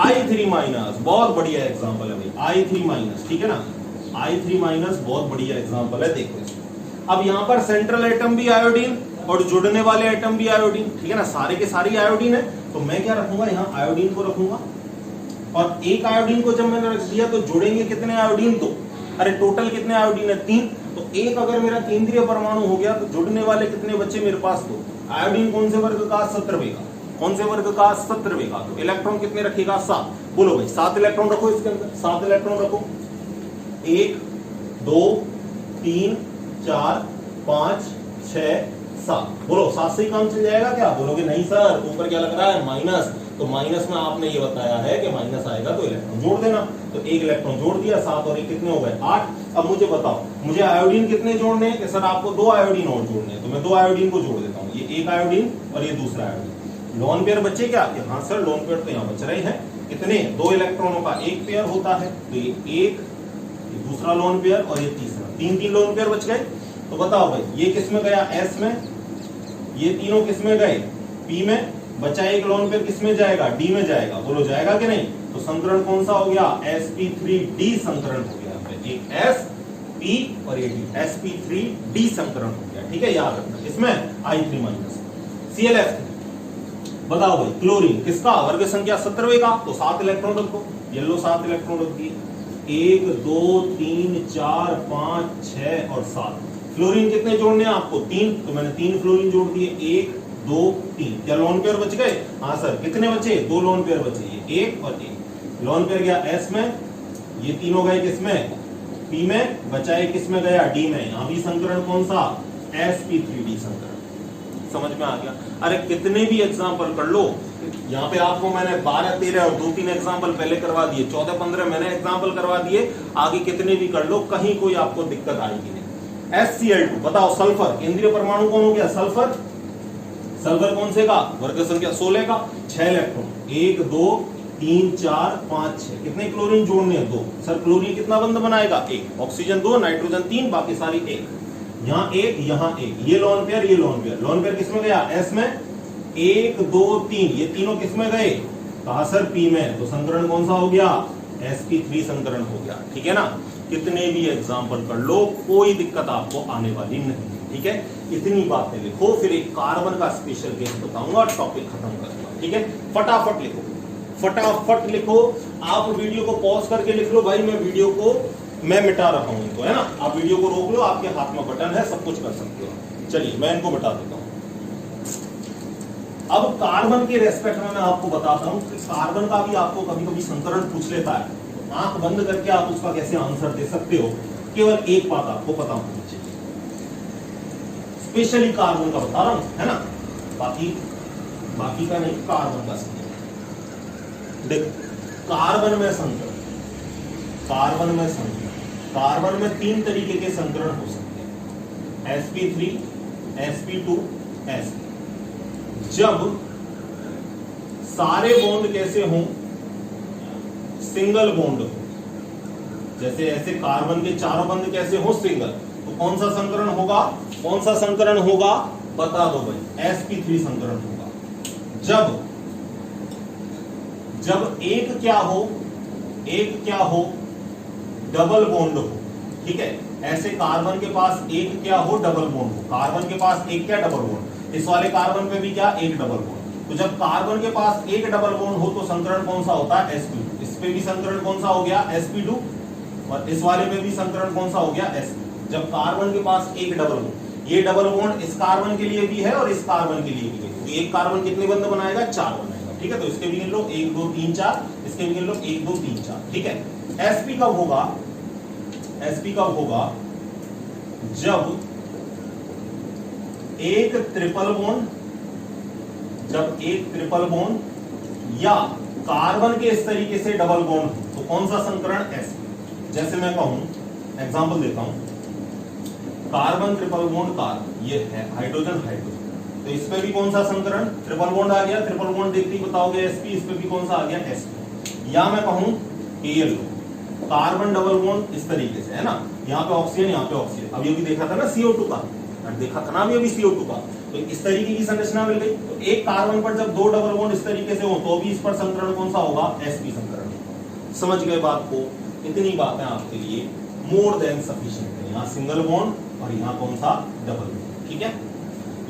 I3 माइनस, बहुत बढ़िया एग्जांपल है भाई, I3 माइनस, ठीक है ना, I3 माइनस बहुत बढ़िया एग्जांपल है। देखो अब यहाँ पर सेंट्रल एटम भी आयोडीन और जुड़ने वाले एटम भी आयोडीन, ठीक है ना, सारे के सारे आयोडीन है। तो मैं क्या रखूंगा, यहाँ आयोडीन को रखूंगा, और एक आयोडीन को जब मैंने रख दिया तो जुड़ेंगे कितने आयोडीन, तो अरे टोटल कितने आयोडीन है, 3। तो एक अगर मेरा केंद्रीय परमाणु हो गया तो जुड़ने वाले कितने बचे मेरे पास, तो आयोडीन कौन से वर्ग का, 17वें का। कौन से वर्ग का, 17वें का। तो इलेक्ट्रॉन कितने रखेगा, 7। बोलो भाई 7 इलेक्ट्रॉन रखो इसके अंदर, 7 इलेक्ट्रॉन रखो, 1 2 3 4 5 6 7। बोलो 7 से ही काम चल जाएगा क्या, बोलोगे नहीं सर ऊपर क्या लग रहा है, माइनस। तो माइनस में आपने ये बताया है कि माइनस आएगा तो इलेक्ट्रॉन जोड़ देना। तो 1 इलेक्ट्रॉन जोड़ दिया, 7 और 1 कितने हो गए, 8। अब मुझे बताओ, मुझे आयोडीन कितने जोड़ने हैं, कि सर आपको 2 आयोडीन और जोड़ने हैं। तो मैं 2 आयोडीन को जोड़ देता हूँ, ये 1 आयोडीन और ये दूसरा आयोडीन। लोन पेयर बचे क्या, हाँ सर लोन पेयर तो यहाँ बच रहे हैं। कितने, 2 इलेक्ट्रॉनों का 1 पेयर होता है, तो ये 1, ये दूसरा लोन पेयर और ये तीसरा, 3 लोन पेयर बच गए। तो बताओ भाई ये किसमें गया, S में, ये तीनों किसमें गए, P में, बचा एक लोन पेयर किसमें जाएगा, D में जाएगा। बोलो जाएगा कि नहीं। तो संकरण कौन सा हो गया, sp3d संकरण हो गया। एक S P और ये D, sp3d संकरण हो गया, ठीक है, याद रखना। इसमें I3 माइनस। Cl(F3) बताओ भाई, क्लोरीन किसका, वर्ग संख्या 17वें का। तो 7 इलेक्ट्रॉन रखो, येलो 7 इलेक्ट्रॉन रख दिए, 1 2 3 4 5 6 और 7। फ्लोरीन कितने जोड़ने हैं आपको, 3। तो मैंने 3 फ्लोरीन जोड़ दिए, 1 2 3। क्या लोन पेयर बच गए, हाँ सर। कितने बचे, 2 लोन पेयर बचे, ये 1 और 1। लोन पेयर गया S में, ये तीनों गए किसमें, P में, बचा एक किसमें गया, D में। यहाँ भी संकरण कौन सा, sp3d संकरण। समझ में आ गया। अरे कितने भी एग्जाम्पल कर लो, यहाँ पे आपको मैंने 12 13 और 2-3 एग्जाम्पल पहले करवा दिए, 14 15 मैंने एग्जाम्पल करवा दिए। आगे कितने भी कर लो, कहीं कोई आपको दिक्कत आएगी नहीं। SCl2 बताओ, सल्फर, केंद्रीय परमाणु कौन हो गया, सल्फर। सल्फर कौन से का, वर्ग संख्या 16 का, 6 इलेक्ट्रॉन, 1 2 3 4 5 6। कितने क्लोरीन जोड़ने हैं, 2। सर क्लोरीन कितना बंद बनाएगा, 1। ऑक्सीजन 2, नाइट्रोजन 3, बाकी सारी 1। यहाँ 1 यहाँ 1, ये लोन पेयर ये लोन पेयर। लोन पेयर किसमें गया, S में, 1 2 3। ये तीनों किसमें गए, कहा सर P में। तो संकरण कौन सा हो गया, sp3 संकरण हो गया, ठीक है ना। कितने भी एग्जाम्पल कर लो, कोई दिक्कत आपको आने वाली नहीं, ठीक है। इतनी बातें लिखो, फिर एक कार्बन का स्पेशल केस बताऊंगा, टॉपिक खत्म करूंगा, ठीक है। फटाफट लिखो, फटाफट लिखो। आप वीडियो को पॉज करके लिख लो भाई, मैं वीडियो को मैं मिटा रहा हूं इनको, है ना। आप वीडियो को रोक लो, आपके हाथ में बटन है, सब कुछ कर सकते हो। चलिए मैं इनको मिटा देता हूं। अब कार्बन के रेस्पेक्ट में मैं आपको बताता हूं कि कार्बन का भी आपको कभी कभी संकरण पूछ लेता है, तो आंख बंद करके आप उसका कैसे आंसर दे सकते हो। केवल एक बात आपको पता होनी चाहिए, स्पेशली कार्बन का बता रहा हूं, है ना, बाकी का नहीं, कार्बन का संकरण। देखो कार्बन में संकरण, कार्बन में संकरण, कार्बन में 3 तरीके के संकरण हो सकते हैं, sp3 sp2 sp। जब सारे बॉन्ड कैसे हों, सिंगल बॉन्ड हो, जैसे ऐसे कार्बन के चारों बंध कैसे हो, सिंगल। तो कौन सा संकरण होगा, कौन सा संकरण होगा, बता दो भाई, sp3 संकरण होगा। जब एक क्या हो, एक क्या हो, डबल बॉन्ड हो, ठीक है। ऐसे कार्बन के पास एक क्या हो, डबल बॉन्ड हो, कार्बन के पास एक क्या, डबल बॉन्ड, इस वाले कार्बन पे भी क्या, एक डबल बॉन्ड। तो जब कार्बन के पास एक डबल बॉन्ड हो तो संकरण कौन सा होता है, sp2। इस पे भी संकरण कौन सा हो गया, sp2, और इस वाले पे भी संकरण कौन सा हो गया, sp2। जब कार्बन के पास एक डबल बॉन्ड, ये डबल बॉन्ड इस कार्बन के लिए भी है और इस कार्बन के लिए भी है, तो एक कार्बन कितने बंध बनाएगा, 4 बनाएगा, ठीक है। तो इसके भी गिन लो 1 2 3 4, इसके भी गिन लो 1 2 3 4, ठीक है। sp कब होगा, sp कब होगा, जब एक ट्रिपल बॉन्ड, जब एक ट्रिपल बॉन्ड या कार्बन के इस तरीके से डबल बॉन्ड, तो कौन सा संकरण, sp। जैसे मैं कहूं, एग्जांपल देता हूं, कार्बन ट्रिपल बॉन्ड कार्बन, ये है हाइड्रोजन हाइड्रोजन, तो इस पे भी कौन सा संकरण, ट्रिपल बॉन्ड आ गया, ट्रिपल बॉन्ड देखते ही बताओगे sp, इस पे भी कौन सा आ गया, sp। या मैं कहूं कि ये लो कार्बन डबल बॉन्ड इस तरीके से, है ना, यहाँ पे ऑक्सीजन, यहाँ पे ऑक्सीजन, अब ये भी देखा था ना CO2 का, देखा था ना अभी CO2 का, तो इस तरीके की संरचना मिल गई। तो एक कार्बन पर जब 2 डबल बॉन्ड इस तरीके से हो तो भी इस पर संकरण कौन सा होगा, sp संकरण। समझ गए बात को, इतनी बातें आपके लिए मोर देन सफिशिएंट है। यहाँ सिंगल बॉन्ड और यहाँ कौन सा, डबल बॉन्ड, ठीक है।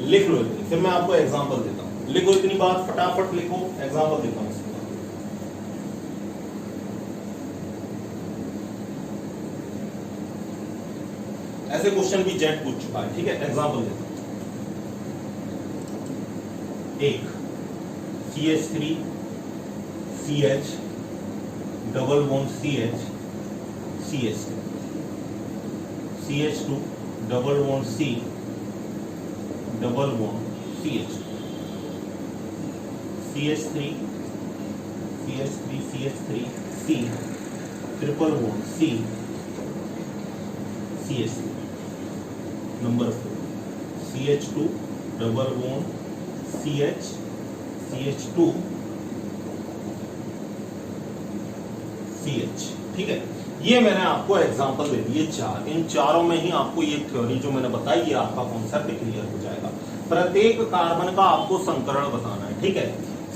लिख लो इतनी, फिर मैं आपको एग्जाम्पल देता हूँ, लिखो इतनी बात फटाफट लिखो, एग्जाम्पल देता हूँ। ऐसे क्वेश्चन भी जेट पूछ चुका है, ठीक है। एग्जांपल देता हूं, एक CH3 CH double bond CH CH2, CH2 double bond C double bond CH, CH3 CH3 CH3 C triple bond C CH3। Number 4 CH2 double bond CH CH2 CH, ठीक है। ये मैंने आपको एग्जांपल दे दिए चार, इन चारों में ही आपको ये थ्योरी जो मैंने बताई ये आपका कॉन्सेप्ट क्लियर हो जाएगा। प्रत्येक कार्बन का आपको संकरण बताना है, ठीक है।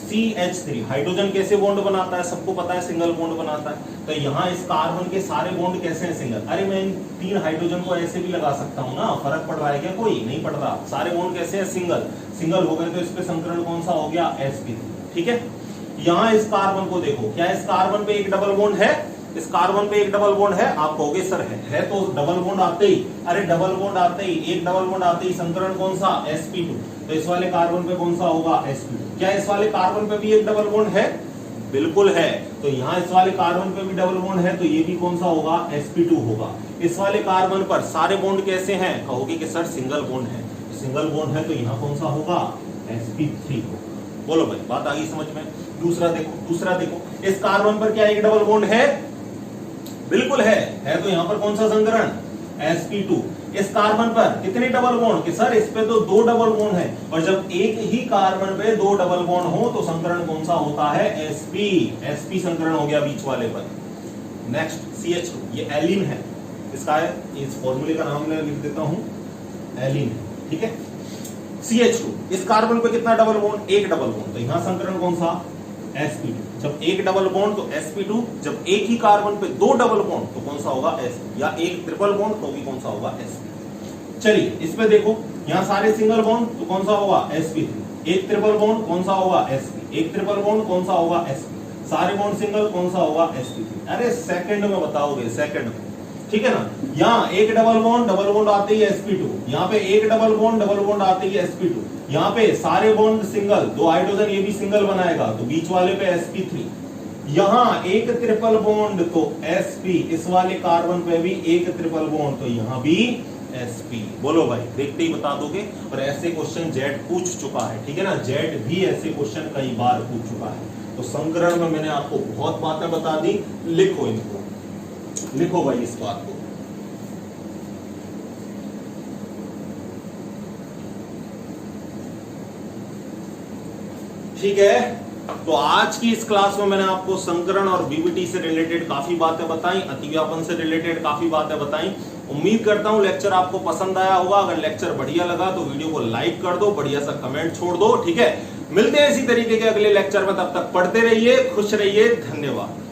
CH3 हाइड्रोजन कैसे बॉन्ड बनाता है, सबको पता है, सिंगल बॉन्ड बनाता है। तो यहाँ इस कार्बन के सारे बॉन्ड कैसे हैं, सिंगल। अरे मैं इन 3 हाइड्रोजन को ऐसे भी लगा सकता हूँ ना, फर्क पड़ रहा है क्या, कोई नहीं पड़ रहा। सारे बॉन्ड कैसे हैं, सिंगल, सिंगल हो गए तो इस पे संकरण कौन सा हो गया, sp, ठीक है। यहाँ इस कार्बन को देखो, क्या इस कार्बन पे एक डबल बॉन्ड है, इस कार्बन पे एक डबल बॉन्ड है, आप कहोगे सर है तो डबल बॉन्ड आते ही, अरे डबल बॉन्ड आते ही, एक डबल बॉन्ड आते ही संकरण कौन सा, sp2, तो इस वाले कार्बन पे कौन सा होगा, sp2। क्या इस वाले कार्बन पे भी एक डबल बॉन्ड है, बिल्कुल है, तो यहाँ इस वाले कार्बन पे भी डबल बॉन्ड है, तो ये भी कौन सा होगा, sp2 होगा। इस वाले कार्बन पर सारे बॉन्ड कैसे हैं, कहोगे कि सर सिंगल बॉन्ड है, सिंगल बॉन्ड है तो यहाँ कौन सा होगा, sp3 होगा। बोलो भाई, बात आ गई समझ में। दूसरा देखो, इस कार्बन पर क्या एक डबल बॉन्ड है, बिल्कुल है तो यहाँ पर कौन सा संकरण, sp2। इस कार्बन पर कितने डबल बॉन्ड, कि सर इस पे तो 2 डबल बॉन्ड है, और जब एक ही कार्बन पे 2 डबल बॉन्ड हो तो संकरण कौन सा होता है, sp संकरण हो गया बीच वाले पर। नेक्स्ट CH2, ये एलिन है, इसका है, इस फॉर्मूले का नाम मैं लिख देता हूं, एलिन, ठीक है। CH2, इस कार्बन पे कितना डबल बॉन्ड, एक डबल बॉन्ड, तो यहाँ संकरण कौन सा, sp2। जब एक डबल बॉन्ड तो sp2, जब एक ही कार्बन पे 2 डबल बॉन्ड तो कौन सा होगा, sp, या एक ट्रिपल बॉन्ड तो भी कौन सा होगा, sp। चलिए इस पे देखो, यहाँ सारे सिंगल बॉन्ड तो कौन सा होगा, sp3। एक ट्रिपल बॉन्ड कौन सा होगा, sp। एक ट्रिपल बॉन्ड कौन सा होगा, sp। सारे बॉन्ड सिंगल कौन सा होगा, sp3। अरे सेकंड में बताओगे, सेकंड में, ठीक है ना। यहाँ एक डबल बॉन्ड आते ही sp2, यहाँ पे एक डबल बॉन्ड आते ही sp2, यहाँ पे सारे बॉन्ड सिंगल, 2 हाइड्रोजन ये भी सिंगल बनाएगा तो बीच वाले पे sp3। यहाँ एक ट्रिपल बॉन्ड तो sp, इस वाले कार्बन पे भी एक ट्रिपल बॉन्ड तो यहाँ भी sp। बोलो भाई, देखते ही बता दोगे। और ऐसे क्वेश्चन जेट पूछ चुका है, ठीक है ना, जेट भी ऐसे क्वेश्चन कई बार पूछ चुका है। तो संकरण में मैंने आपको बहुत बातें बता दी, लिखो इनको, लिखो भाई इस बात को। ठीक है, तो आज की इस क्लास में मैंने आपको संकरण और बीबीटी से रिलेटेड काफी बातें बताई, अतिव्यापन से रिलेटेड काफी बातें बताई। उम्मीद करता हूं लेक्चर आपको पसंद आया होगा। अगर लेक्चर बढ़िया लगा तो वीडियो को लाइक कर दो, बढ़िया सा कमेंट छोड़ दो, ठीक है। मिलते हैं इसी तरीके के अगले लेक्चर में, तब तक पढ़ते रहिए, खुश रहिए, धन्यवाद।